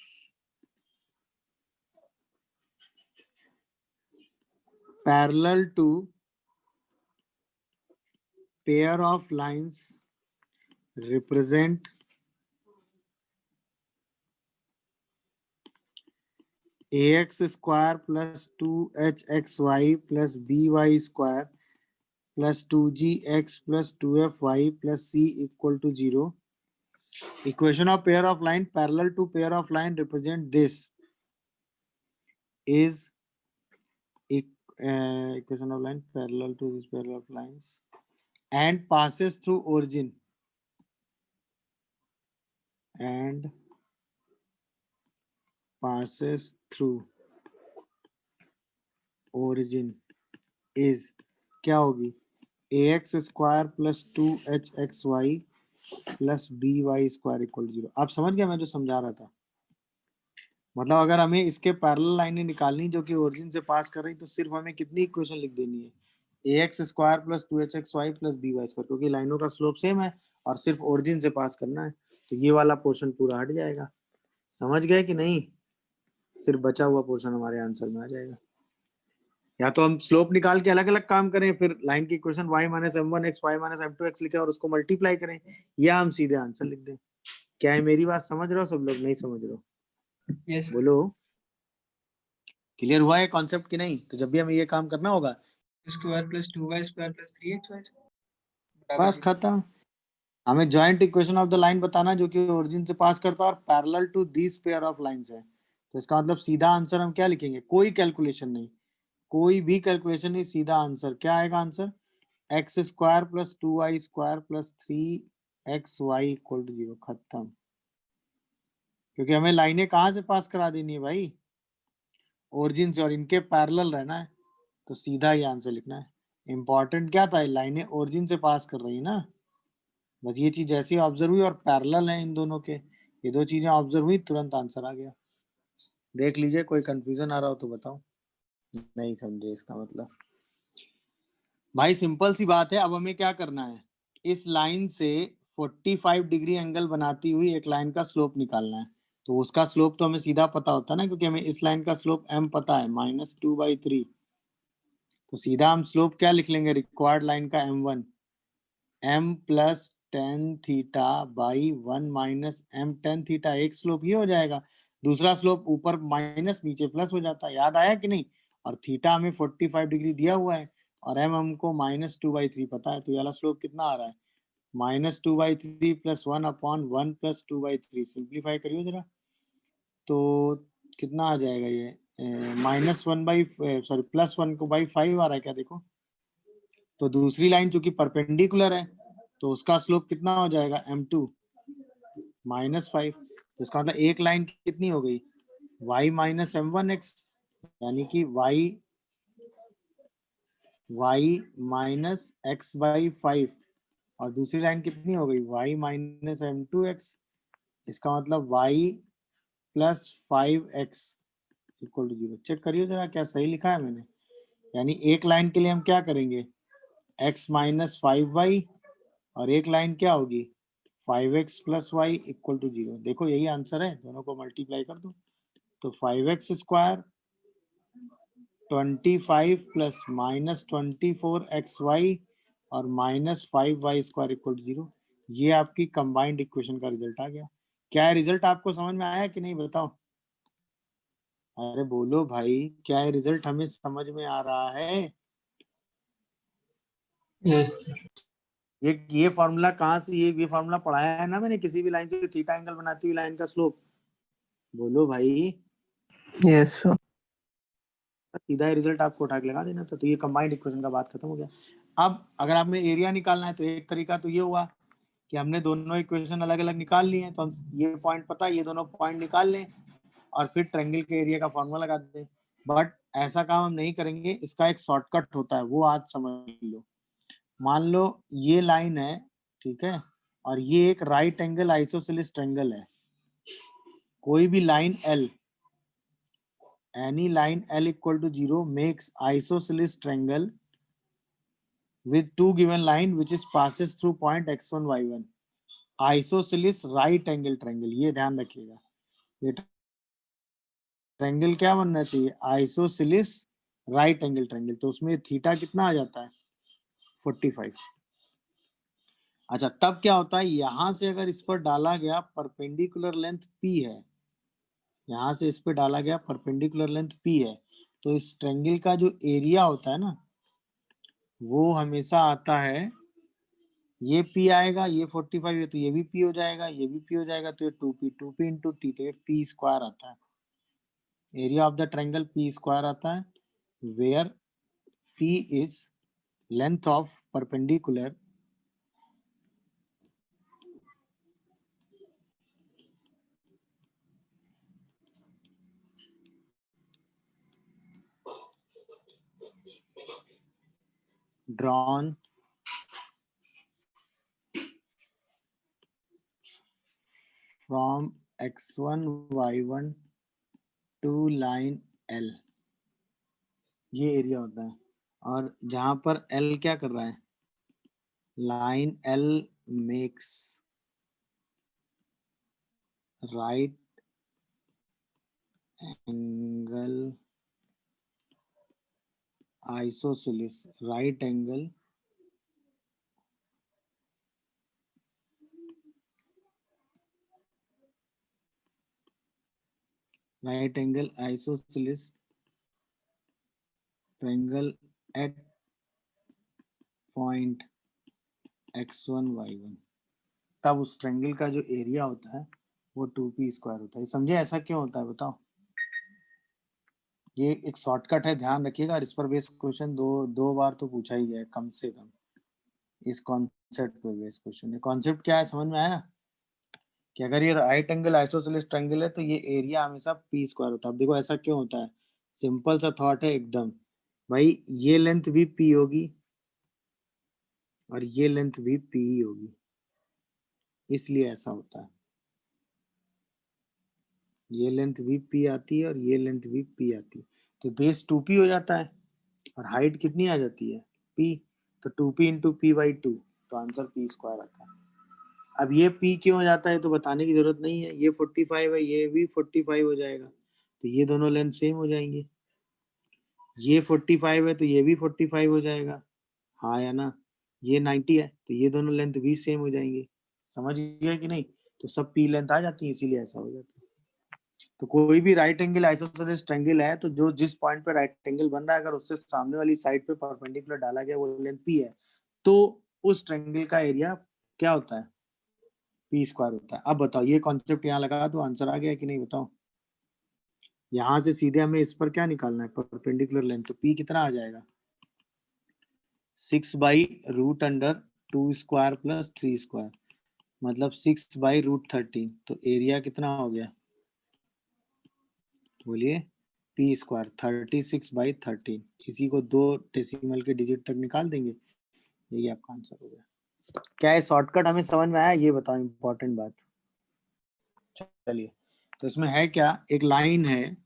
parallel to pair of lines represent ax square plus 2hxy plus by square plus 2gx plus 2fy plus c equal to 0. Equation of pair of line parallel to pair of line represent this is equation of line parallel to this pair of lines and passes through origin and passes through origin is क्या होगी ax square plus 2hxy plus by square equal to 0। आप समझ गए मैं जो समझा रहा था, मतलब अगर हमें इसके पैरेलल लाइनें निकालनी जो कि ओरिजिन से पास कर रही तो सिर्फ हमें कितनी इक्वेशन लिख देनी है ax square plus 2hxy plus by square, क्योंकि लाइनों का स्लोप सेम है और सिर्फ ओरिजिन से पास करना है, तो ये वाला पोर्शन पूरा हट जाएगा। समझ गए कि नहीं, सिर्फ बचा हुआ पोर्शन हमारे आंसर में आ जाएगा। या तो हम स्लोप निकाल के अलग अलग काम करें, फिर लाइन की equation y minus m1x y minus m2x लिखें और उसको मल्टीप्लाई करें, या हम सीधे आंसर लिख दें। क्या है, मेरी बात समझ रहे हो सब लोग, नहीं समझ रहे हो? यस बोलो, क्लियर हुआ है कॉन्सेप्ट कि नहीं? तो जब भी हमें ये काम करना होगा square plus 2y square plus 3xy बस खत्म। हमें joint equation of the line बताना जो कि ओरिजिन से पास करता है और parallel to this pair of lines है, तो इसका मतलब सीधा आंसर हम क्या लिखेंगे, कोई कैलकुलेशन नहीं, कोई भी कैलकुलेशन नहीं, सीधा आंसर क्या आएगा, answer x square plus 2y square plus 3xy equal to 0। खत्म, क्योंकि हमें लाइनें कहाँ से पास करा देनी है भाई, ओरिजिन से, और इनके पैरेलल रहना है, तो सीधा ही आंसर लिखना है। इंपॉर्टेंट क्या था, लाइनें ओरिजिन से पास कर रही है ना, बस ये चीज जैसी ऑब्जर्व हुई और पैरेलल है इन दोनों के, ये दो चीजें ऑब्जर्व हुई तुरंत आंसर आ गया। देख लीजिए, कोई कंफ्यूजन आ रहा हो तो बताओ, नहीं समझे इसका मतलब। भाई सिंपल सी बात है, अब हमें क्या करना है, इस लाइन से 45 डिग्री एंगल बनाती हुई एक लाइन का स्लोप निकालना है, तो उसका स्लोप तो हमें सीधा पता होता है ना, क्योंकि हमें इस लाइन का स्लोप m पता है -2/3, तो सीधा हम स्लोप क्या लिख लेंगे, रिक्वायर्ड लाइन का m1 m plus tan theta by 1 minus m tan theta, एक स्लोप ये हो जाएगा, दूसरा स्लोप ऊपर माइनस नीचे प्लस हो जाता है, याद आया कि नहीं? और थीटा हमें 45 डिग्री दिया हुआ है और m हमको -2/3 पता है, तो ये वाला स्लोप कितना आ रहा है, -2/3 प्लस 1 अपॉन 1 प्लस 2/3। सिंप्लीफाई करिए जरा, तो कितना आ जाएगा ये, +1 को बाई 5 आ रहा है क्या, देखो। तो दूसरी लाइन चूंकि परपेंडिकुलर है तो उसका स्लोप कितना हो जाएगा, m2 -5, तो इसका मतलब एक लाइन कितनी हो गई, y माइनस m1x, यानी कि y माइनस x/5, और दूसरी लाइन कितनी हो गई, y माइनस m2x, इसका मतलब y plus 5x equal to 0। Check करिए जरा क्या सही लिखा है मैंने, यानी एक लाइन के लिए हम क्या करेंगे, x माइनस 5y, और एक लाइन क्या होगी 5x plus y equal to 0। देखो यही आंसर है, दोनों को मल्टीप्लाई कर दो, तो 5x स्क्वायर 25 प्लस -24xy और -5y स्क्वायर इक्वल टू 0, ये आपकी कंबाइंड इक्वेशन का रिजल्ट आ गया। क्या है रिजल्ट, आपको समझ में आया कि नहीं बताओ? अरे बोलो भाई, क्या है रिजल्ट, हमें समझ में आ रहा है? यस ये फॉर्मूला कहाँ से, ये फॉर्मूला पढ़ाया है ना मैंने, किसी भी लाइन से थीटा एंगल बनाती हुई लाइन का स्लोप। बोलो भाई, यस सर सीधा रिजल्ट आपको उठा के लगा देना था। तो ये कंबाइंड इक्वेशन का बात खत्म हो गया। अब अगर आपने एरिया निकालना है तो एक तरीका तो ये हुआ कि हमने दोनों इक्वेशन अलग अलग निकाल ली हैं, तो हम ये पॉइंट पता है, ये दोनों पॉइंट निकाल लें और फिर ट्रायंगल के एरिया का फॉर्मूला लगा दें। बट ऐसा काम हम नहीं करेंगे, इसका एक शॉर्टकट होता है, वो आज समझ लो। मान लो ये लाइन है, ठीक है, और ये एक राइट एंगल आइसोसेलेस ट्रायंगल है। कोई भी line L, any line L equal to 0 makes isosceles triangle with two given line which is passes through point x1 y1. Isosceles right angle triangle, ये ध्यान रखिएगा। ये ट्रायंगल क्या बनना चाहिए? Isosceles right angle triangle. तो उसमें थीटा कितना आ जाता है? 45। अच्छा, तब क्या होता है, यहां से अगर इस पर डाला गया परपेंडिकुलर लेंथ P है, यहां से इस पे डाला गया परपेंडिकुलर लेंथ P है, तो इस ट्रायंगल का जो एरिया होता है ना, वो हमेशा आता है, ये P आएगा, ये 45 है तो ये भी P हो जाएगा, ये भी P हो जाएगा, तो ये 2P इंटू T, तो ये P स्क्वायर आता है। Area of the triangle P square आता है, where P is length of perpendicular drawn from x1 y1 to line L, ये एरिया होता है। और जहां पर L क्या कर रहा है, line L makes right angle isosceles, right angle isosceles triangle at point x1 y1। तब उस ट्रायंगल का जो एरिया होता है वो 2P स्क्वायर होता है। समझे ऐसा क्यों होता है बताओ? ये एक शॉर्टकट है, ध्यान रखिएगा। और इस पर बेस्ड क्वेश्चन दो बार तो पूछा ही गया कम से कम, इस कॉन्सेप्ट पे बेस्ड क्वेश्चन। कॉन्सेप्ट क्या है समझ में आया? कि अगर ये राइट एंगल आइसोसेलेस ट्रायंगल है तो ये एरिया हमेशा P स्क्वायर होता है। अब देखो ऐसा क्यों होता है, सिंपल सा थॉट है एकदम। भाई ये लेंथ भी P होगी और ये लेंथ भी P ही होगी, इसलिए ऐसा होता है। ये लेंथ भी P आती है और ये लेंथ भी P आती है, तो बेस 2P हो जाता है और हाइट कितनी आ जाती है? P। तो 2P इंटू P/2, तो आंसर P स्क्वायर आता है। अब ये P क्यों हो जाता है तो बताने की जरूरत नहीं है, ये 45 है, ये भी 45 हो जाएगा, तो ये दोनों लेंथ सेम हो जाएंगे। ये 45 है तो ये भी 45 हो जाएगा, हाँ या ना? ये 90 है तो ये दोनों लेंथ भी सेम हो जाएंगे। समझ गया कि नहीं? तो सब P लेंथ आ जाती है, इसीलिए ऐसा हो जाता है। तो कोई भी राइट एंगल आइसोसेलेस ट्रायंगल है तो जो जिस पॉइंट पे राइट एंगल बन रहा है, अगर उससे सामने वाली साइड पे परपेंडिकुलर डाला गया वो लेंथ P है, तो उस ट्रायंगल का एरिया क्या होता है? P स्क्वायर होता है। अब बताओ, ये कॉन्सेप्ट यहाँ लगा तो आंसर आ गया कि नहीं बताओ? यहाँ से सीधे हमें इस पर क्या निकालना है, परपेंडिकुलर लेंथ। तो P कितना आ जाएगा? 6/√2 स्क्वायर प्लस 3 स्क्वायर, मतलब 6/√13। तो एरिया कितना हो गया बोलिए? P square 36/13। इसी को 2 डेसिमल के डिजिट तक निकाल देंगे, यही आपका आंसर हो गया। क्या ये शॉर्टकट हमें समझ में आया? ये बताओ इंपॉर्टेंट बात। चलिए, तो इसमें है क्या, एक लाइन है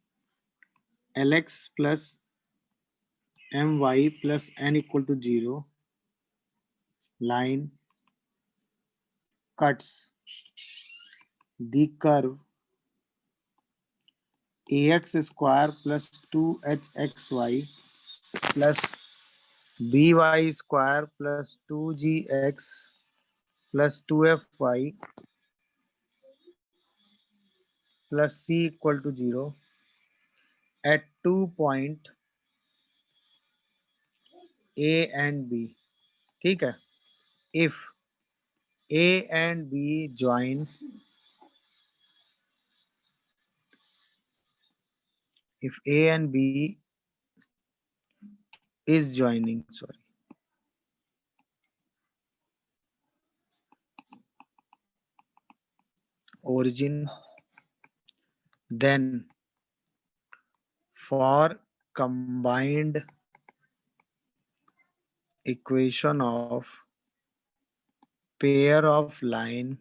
Lx plus My plus n equal to 0, line cuts the curve ax square plus 2hxy plus by square plus 2gx plus 2fy plus c equal to 0 at 2 point A and B। ठीक है, if A and B join, if A and B is joining, sorry, origin, then for combined equation of pair of line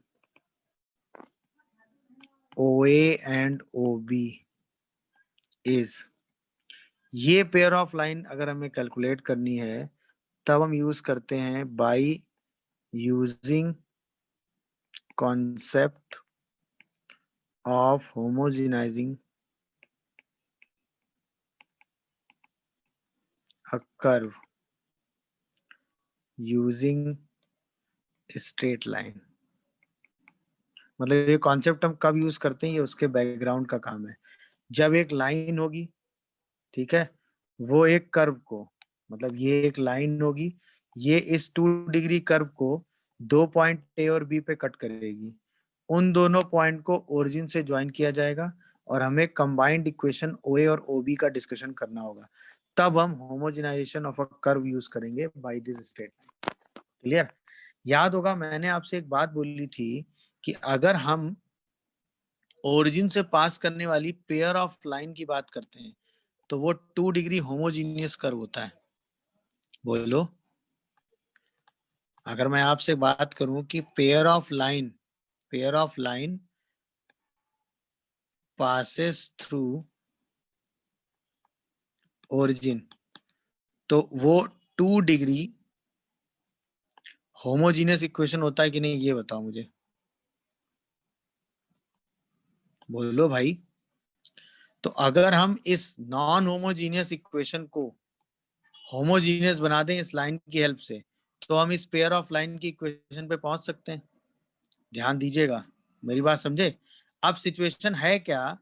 OA and OB is, ये pair of line अगर हमें calculate करनी है तब हम use करते हैं by using concept of homogenising a curve using straight line. मतलब ये कॉन्सेप्ट हम कब यूज करते हैं, ये उसके बैकग्राउंड का काम है। जब एक लाइन होगी, ठीक है, वो एक कर्व को, मतलब ये एक लाइन होगी, ये इस 2 डिग्री कर्व को 2 पॉइंट ए और बी पे कट करेगी, उन दोनों पॉइंट को ओरिजिन से ज्वाइन किया जाएगा और हमें कंबाइंड इक्वेशन ओए और ओबी का डिस्कशन करना होगा, तब हम homogenisation of a curve use करेंगे बाय दिस स्टेटमेंट। क्लियर? याद होगा मैंने आपसे एक बात बोली थी कि अगर हम ओरिजिन से पास करने वाली पेयर ऑफ लाइन की बात करते हैं तो वो 2 डिग्री होमोजीनियस कर्व होता है। बोलो, अगर मैं आपसे बात करूं कि pair of line passes through origin, तो वो 2 डिग्री होमोजीनियस इक्वेशन होता है कि नहीं, ये बताओ मुझे। बोलो भाई। तो अगर हम इस नॉन होमोजीनियस इक्वेशन को होमोजीनियस बना दें इस लाइन की हेल्प से, तो हम इस पेयर ऑफ लाइन की इक्वेशन पे पहुंच सकते हैं। ध्यान दीजिएगा, मेरी बात समझे। अब सिचुएशन है क्या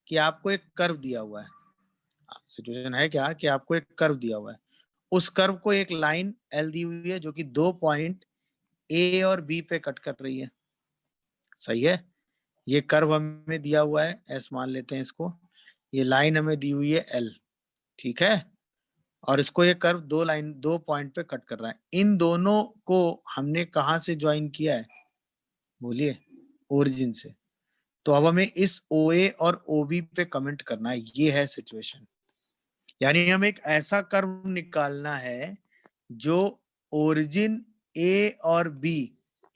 कि आपको एक कर्व दिया हुआ है, सिचुएशन है क्या कि आपको एक कर्व दिया हुआ है, उस कर्व को एक लाइन एल दी हुई है जो कि 2 पॉइंट ए और बी पे कट कर रही है। सही है, ये कर्व हमें दिया हुआ है, एस मान लेते हैं इसको, ये लाइन हमें दी हुई है एल, ठीक है, और इसको ये कर्व 2 पॉइंट पे कट कर रहा है। इन दोनों को हमने कहां से ज्वाइन किया है, बोलिए, ओरिजिन से। तो अब हमें इस OA और OB पे कमेंट करना है, ये है सिचुएशन। यानी हमें एक ऐसा कर्व निकालना है जो ओरिजिन A और B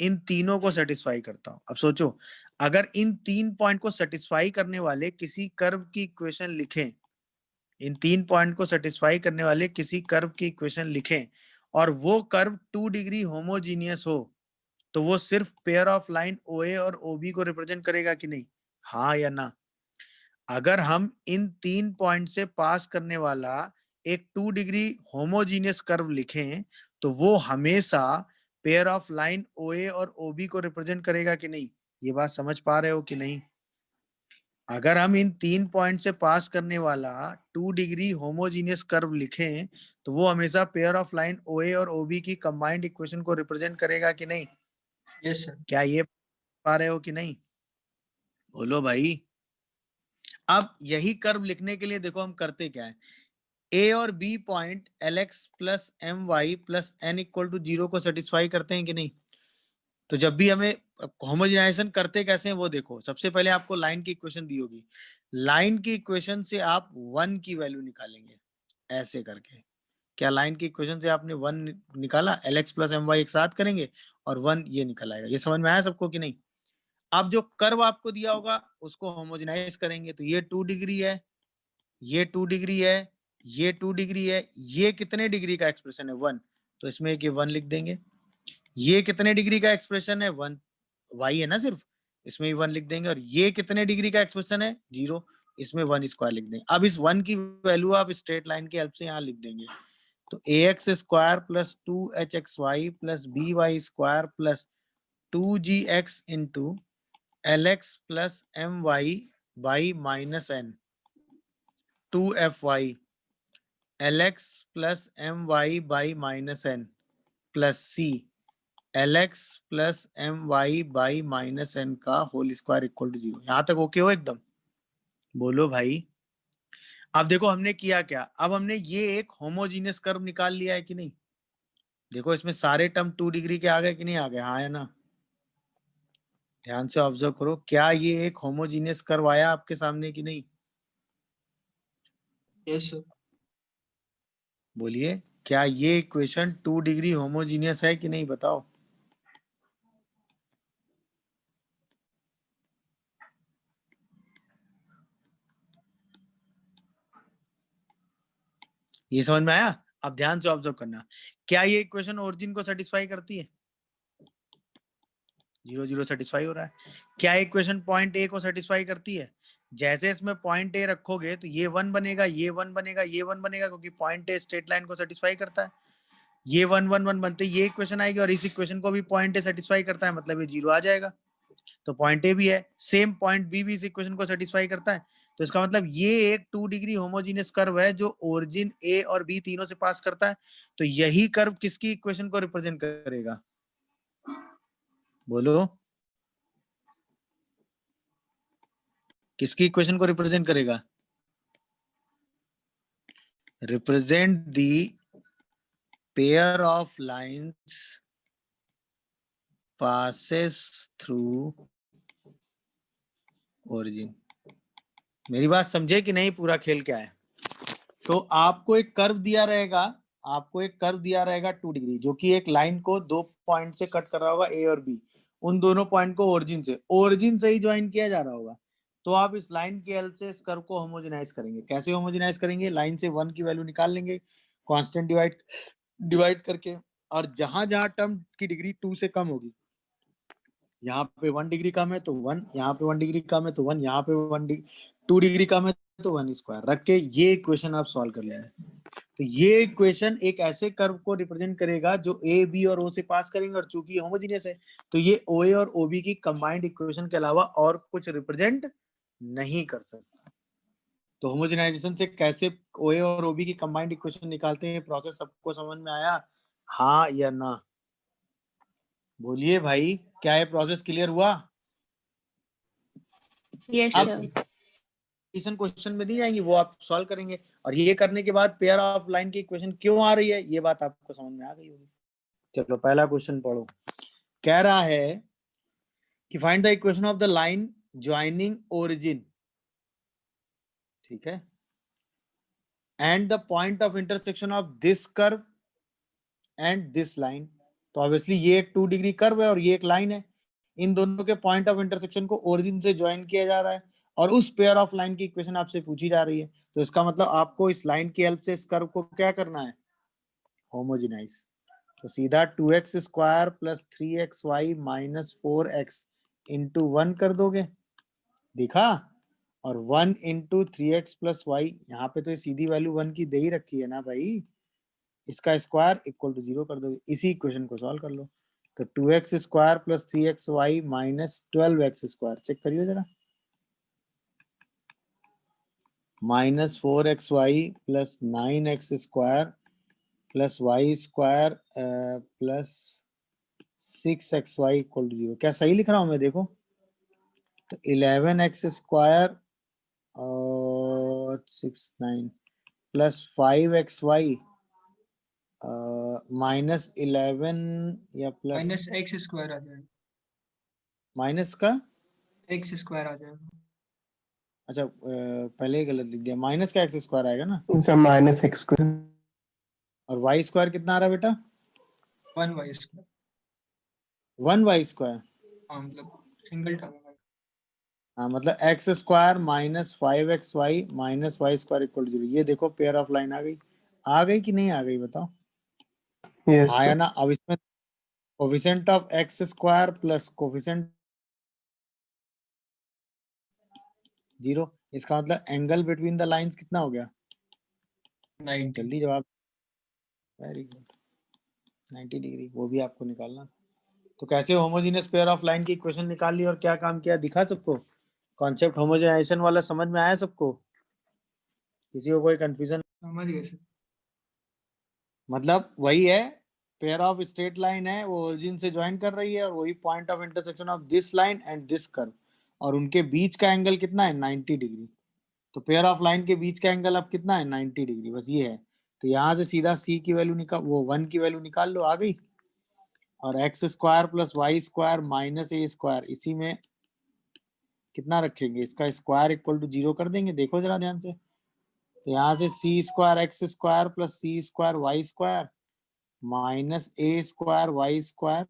इन तीनों को सेटिस्फाई करता हो। अब सोचो, अगर इन 3 पॉइंट को सेटिस्फाई करने वाले किसी कर्व की इक्वेशन लिखें, इन 3 पॉइंट को सेटिस्फाई करने वाले किसी कर्व की इक्वेशन लिखें और वो कर्व 2 डिग्री होमोजीनियस हो, तो वो सिर्फ पेयर ऑफ लाइन OA और OB को रिप्रेजेंट करेगा कि नहीं, हाँ या ना? अगर हम इन 3 पॉइंट से पास करने वाला एक 2 डिग्री होमोजीनियस कर्व लिखें तो वो हमेशा पेयर ऑफ लाइन OA और OB को रिप्रेजेंट करेगा कि नहीं? ये बात समझ पा रहे हो कि नहीं? अगर हम इन 3 पॉइंट से पास करने वाला 2 डिग्री होमोजीनियस कर्व लिखें तो वो हमेशा पेयर ऑफ लाइन OA और OB की कंबाइंड इक्वेशन को रिप्रेजेंट करेगा कि नहीं? Yes sir. क्या ये पा रहे हो कि नहीं? बोलो भाई। अब यही कर्व लिखने के लिए देखो हम करते क्या है, ए और b point LX plus MY plus N equal to 0 को सेटिस्फाई करते हैं कि नहीं? तो जब भी हमें होमोजेनाइजेशन करते कैसे हैं वो देखो। सबसे पहले आपको लाइन की इक्वेशन दी होगी, लाइन की इक्वेशन से आप 1 की वैल्यू निकालेंगे ऐसे करके। क्या लाइन की इक्वेशन से आपने 1 निकाला, LX प्लस MY एक साथ करेंगे और 1 ये निकल आएगा। ये समझ में आया सबको कि नहीं? अब जो कर्व आपको दिया होगा उसको होमोजेनाइज करेंगे, तो ये 2 डिग्री है, ये 2 डिग्री है, ये 2 डिग्री है, ये कितने डिग्री का एक्सप्रेशन है, 1, तो इसमें एक 1 लिख देंगे। ये कितने डिग्री का एक्सप्रेशन है, 1, y है ना सिर्फ, इसमें भी 1 लिख देंगे। और ये कितने डिग्री का एक्सप्रेशन है, 0, इसमें 1 स्क्वायर लिख देंगे। अब इस 1 की वैल्यू आप स्ट्रेट लाइन की हेल्प से यहाँ लिख देंगे, तो ax square plus 2hxy plus by square plus 2gx into LX plus MY by minus N 2FY LX plus MY by minus N plus C LX plus MY by minus N का whole square equal to 0। यहाँ तक okay हो एकदम? बोलो भाई। अब देखो हमने किया क्या, अब हमने ये एक होमोजीनियस कर्व निकाल लिया है कि नहीं? देखो इसमें सारे टर्म 2 डिग्री के आ गए कि नहीं आ गए, हाँ है ना? ध्यान से ऑब्जर्व करो, क्या ये एक होमोजीनियस कर्व आया आपके सामने कि नहीं? Yes sir. बोलिए, क्या ये इक्वेशन 2 डिग्री होमोजीनियस है कि नहीं, बताओ। ये समझ में आया? अब ध्यान से ऑब्जर्व करना, क्या ये इक्वेशन ओरिजिन को सेटिस्फाई करती है? 0 0 सेटिस्फाई हो रहा है। क्या इक्वेशन पॉइंट ए को सेटिस्फाई करती है? जैसे इसमें पॉइंट ए रखोगे तो ये 1 बनेगा, ये 1 बनेगा, ये 1 बनेगा, क्योंकि पॉइंट ए स्ट्रेट लाइन को सेटिस्फाई करता है। ये 1 1 1 बनते ये इक्वेशन आएगी, और इस इक्वेशन को भी पॉइंट ए सेटिस्फाई करता है, मतलब ये 0 आ जाएगा। तो पॉइंट ए भी है, सेम पॉइंट बी भी इस इक्वेशन को सेटिस्फाई करता है। तो इसका मतलब ये एक 2 डिग्री होमोजीनियस कर्व है जो ओरिजिन ए और बी तीनों से पास करता है। तो यही कर्व किसकी इक्वेशन को रिप्रेजेंट करेगा? बोलो, किसकी इक्वेशन को रिप्रेजेंट करेगा? Represent the pair of lines passes through origin। मेरी बात समझे कि नहीं? पूरा खेल क्या है? तो आपको एक कर्व दिया रहेगा, आपको एक कर्व दिया रहेगा 2 डिग्री, जो कि एक लाइन को 2 पॉइंट से कट कर रहा होगा, ए और बी। उन दोनों पॉइंट को ओरिजिन से ही ज्वाइन किया जा रहा होगा। तो आप इस लाइन की हेल्प से इस कर्व को होमोजेनाइज करेंगे। कैसे होमोजेनाइज करेंगे? लाइन से 1 की वैल्यू निकाल लेंगे, कांस्टेंट डिवाइड करके, और जहां जहां टर्म की डिग्री 2 से कम होगी, यहाँ पे 1 डिग्री कम है तो 1, यहाँ पे 1 डिग्री कम है तो 1, यहाँ पे 2 डिग्री कम है तो 1 स्क्वायर रख के ये इक्वेशन आप सॉल्व कर लेंगे। तो ये इक्वेशन एक ऐसे कर्व को रिप्रेजेंट करेगा जो ए, बी और ओ से पास करेंगे, और चूंकि होमोजीनियस है तो ये ओ ए और ओ बी की कंबाइंड इक्वेशन के अलावा और कुछ रिप्रेजेंट नहीं कर सकता। तो होमोजेनाइजेशन से कैसे ओ ए और ओ बी की कंबाइंड इक्वेशन निकालते हैं, प्रोसेस सबको समझ में आया? हाँ या ना? बोलिए भाई, क्या ये प्रोसेस क्लियर हुआ? Yes, अब sir. क्वेश्चन में दी जाएंगी, वो आप सॉल्व करेंगे, और ये करने के बाद पेयर ऑफ लाइन की इक्वेशन क्यों आ रही है ये बात आपको समझ में आ गई होगी। चलो पहला क्वेश्चन पढ़ो। कह रहा है कि find the equation of the line joining origin, ठीक है, and the point of intersection of this curve and this line. तो ऑब्वियसली ये एक 2 डिग्री कर्व है और ये एक लाइन है, इन दोनों के पॉइंट ऑफ इंटरसेक्शन को ओरिजिन से ज्वाइन किया जा रहा है, और उस पेयर ऑफ लाइन की इक्वेशन आपसे पूछी जा रही है। तो इसका मतलब आपको इस लाइन की हेल्प से इस कर्व को क्या करना है? होमोजेनाइज। तो सीधा 2x square plus 3xy minus 4x into 1 कर दोगे, दिखा? और 1 इंटू 3x प्लस वाई, यहाँ पे तो ये सीधी वैल्यू 1 की दे ही रखी है ना भाई, इसका स्क्वायर इक्वल टू 0 कर दोगे, इसी इक्वेशन को सॉल्व कर लो। तो 2x square plus 3xy minus 12x square, check करिए जरा, minus 4xy plus 9x square plus Y square plus 6xy equal to 0। क्या सही लिख रहा हूं मैं? देखो तो 11x स्क्वायर और 9 प्लस 5xy माइनस 11 या प्लस माइनस एक्स स्क्वायर आ जाएगा, माइनस का, एक्स स्क्वायर आ जाएगा। अच्छा पहले ही गलत लिख दिया, माइनस का एक्स स्क्वायर आएगा ना, सर माइनस एक्स स्क्वायर। और वाई स्क्वायर कितना आ रहा है बेटा? 1 वाई स्क्वायर, 1 वाई स्क्वायर। हाँ मतलब सिंगल टर्म है। हाँ मतलब x square minus 5xy minus y square equal to 0। ये देखो पेयर ऑफ लाइन आ गई कि नहीं आ गई, बताओ? यस आया ना? अब इसमें coefficient of X square plus coefficient 0, इसका मतलब एंगल बिटवीन द लाइंस कितना हो गया? 90। जल्दी जवाब। वेरी गुड, 90 डिग्री, वो भी आपको निकालना। तो कैसे होमोजेनियस पेयर ऑफ लाइन की इक्वेशन निकाल ली और क्या काम किया, दिखा सबको? कॉन्सेप्ट होमोजेनाइजेशन वाला समझ में आया सबको? किसी को कोई कंफ्यूजन? समझ गए सर। मतलब वही है, पेयर ऑफ स्ट्रेट लाइन है, वो ओरिजिन से ज्वाइन कर रही है, और वही point of intersection of this line and this curve, और उनके बीच का एंगल कितना है? 90 डिग्री। तो पेयर ऑफ लाइन के बीच का एंगल अब कितना है? 90 डिग्री, बस ये है। तो यहाँ से सीधा c की वैल्यू निकाल, वो 1 की वैल्यू निकाल लो, आ गई। और X square plus Y square minus A square, इसी में कितना रखेंगे? इसका स्क्वायर इक्वल टू 0 कर देंगे। देखो जरा ध्यान से, तो यहाँ से C square X square plus C square Y square minus A square Y square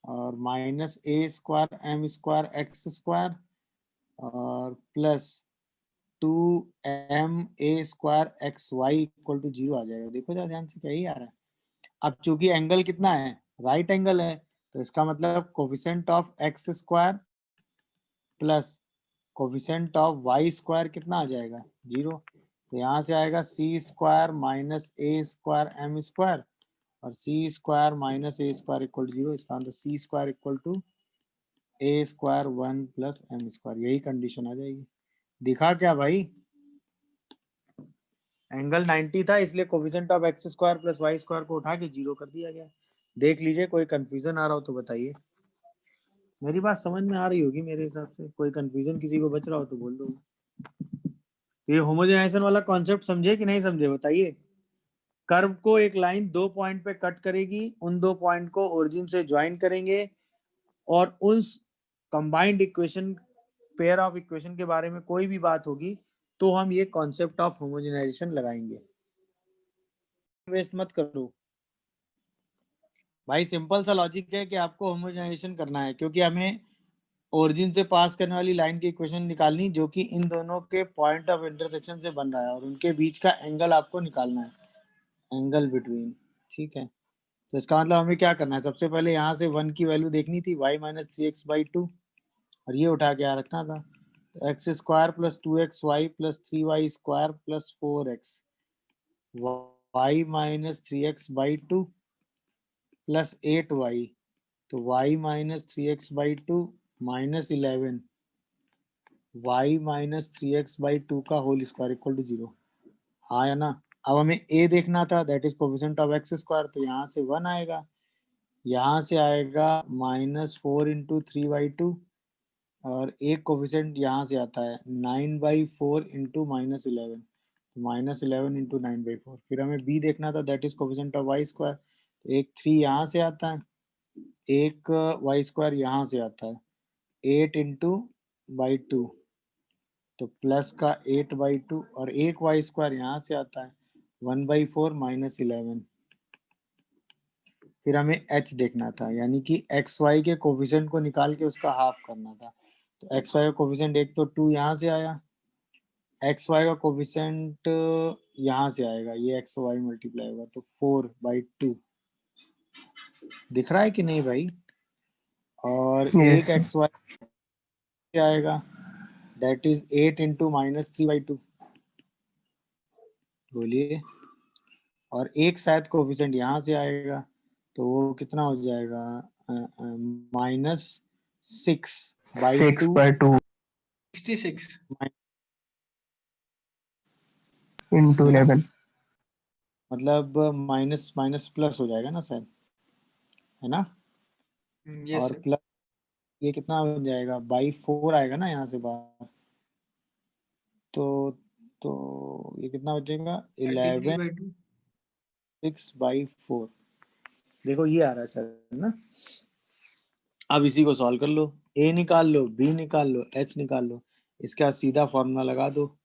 और minus A square M square X square और plus 2m a square x Y equal to 0 आ जाएगा। देखो जरा ध्यान से क्या ही आ रहा है। अब चूंकि एंगल कितना है, राइट एंगल है, तो इसका मतलब coefficient of X square plus coefficient of Y square कितना आ जाएगा, 0। तो यहाँ से आएगा C square minus A square M square और C square minus A square equal to 0। इसका मतलब C square equal to A square 1 plus M square, यही कंडीशन आ जाएगी। दिखा क्या भाई, एंगल 90 था इसलिए coefficient of X square plus Y square को उठा के 0 कर दिया गया। देख लीजिए, कोई कंफ्यूजन आ रहा हो तो बताइए। मेरी बात समझ में आ रही होगी मेरे हिसाब से, कोई कंफ्यूजन किसी को बच रहा हो तो बोल दो। तो ये होमोजेनाइजेशन वाला कॉन्सेप्ट समझे कि नहीं समझे बताइए। कर्व को एक लाइन 2 पॉइंट पे कट करेगी, उन 2 पॉइंट को ओरिजिन से ज्वाइन करेंगे और उस combined equation, pair of equation के बारे में कोई भी बात होगी तो हम ये कॉन्सेप्ट ऑफ होमोजेनाइजेशन लगाएंगे। वेस्ट मत करो भाई, सिंपल सा लॉजिक है कि आपको होमोजेनाइजेशन करना है क्योंकि हमें ओरिजिन से पास करने वाली लाइन की इक्वेशन निकालनी जो कि इन दोनों के पॉइंट ऑफ इंटरसेक्शन से बन रहा है और उनके बीच का एंगल आपको निकालना है, एंगल बिटवीन। ठीक है, तो इसका मतलब हमें क्या करना है, सबसे पहले यहाँ से 1 की वैल्यू देखनी थी, y माइनस 3x/2 और ये उठा के यहाँ रखना था। तो x square plus 2xy plus 3y square plus 4x, y minus 3x/2 plus 8y, तो y minus 3x/2 minus 11 y minus 3x/2 का होल स्क्वायर इक्वल टू 0। हाँ या ना। अब हमें a देखना था, that is coefficient of X square, तो यहाँ से 1 आएगा, यहाँ से आएगा -4 इंटू 3/2 और एक कोफिशिएंट यहाँ से आता है 9/4 इंटू -11, -11 इंटू 9/4। फिर हमें b देखना था, that is coefficient of Y square, एक 3 यहाँ से आता है, एक वाई स्क्वायर यहाँ से आता है 8 इंटू बाई 2, तो प्लस का 8/2 और एक वाई स्क्वायर यहाँ से आता है 1/4 माइनस 11। फिर हमें h देखना था, यानी कि एक्स वाई के कोफिशिएंट को निकाल के उसका हाफ करना था। तो एक्स वाई का कोफिशिएंट एक तो 2 यहाँ से आया, एक्स वाई का कोफिशिएंट यहाँ से आएगा, ये एक्स वाई मल्टीप्लाई होगा तो 4/2। दिख रहा है कि नहीं भाई। और Yes. एक एक्स वाई आएगा, दैट इज 8 इंटू माइनस 3/2। बोलिए। और एक शायद कोफिशिएंट यहाँ से आएगा, तो वो कितना हो जाएगा, -6/2 6/2 66 into 11. मतलब माइनस माइनस प्लस हो जाएगा ना शायद, है ना। यस और सर प्लस ये कितना हो जाएगा, /4 आएगा ना यहाँ से बाहर, तो ये कितना हो जाएगा 11 33/2 6/4। देखो ये आ रहा है सर ना। अब इसी को सॉल्व कर लो, a निकाल लो, b निकाल लो, h निकाल लो, इसका सीधा फॉर्मूला लगा दो,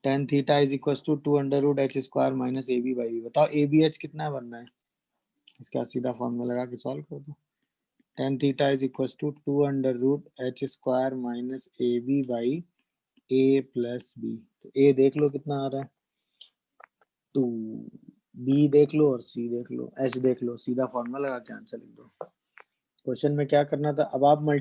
tan theta is equal to 2√h square minus ab/b। बताओ abh कितना बनना है, इसका सीधा फॉर्मूला लगा के सॉल्व कर दो। tan theta is equal to 2√h square minus ab/a plus b। तो a देख लो कितना आ रहा है 2, b देख लो और c देख लो, h देख लो, सीधा फॉर्मूला लगा के आंसर लिख दो। क्वेश्चन में क्या करना था, अब आप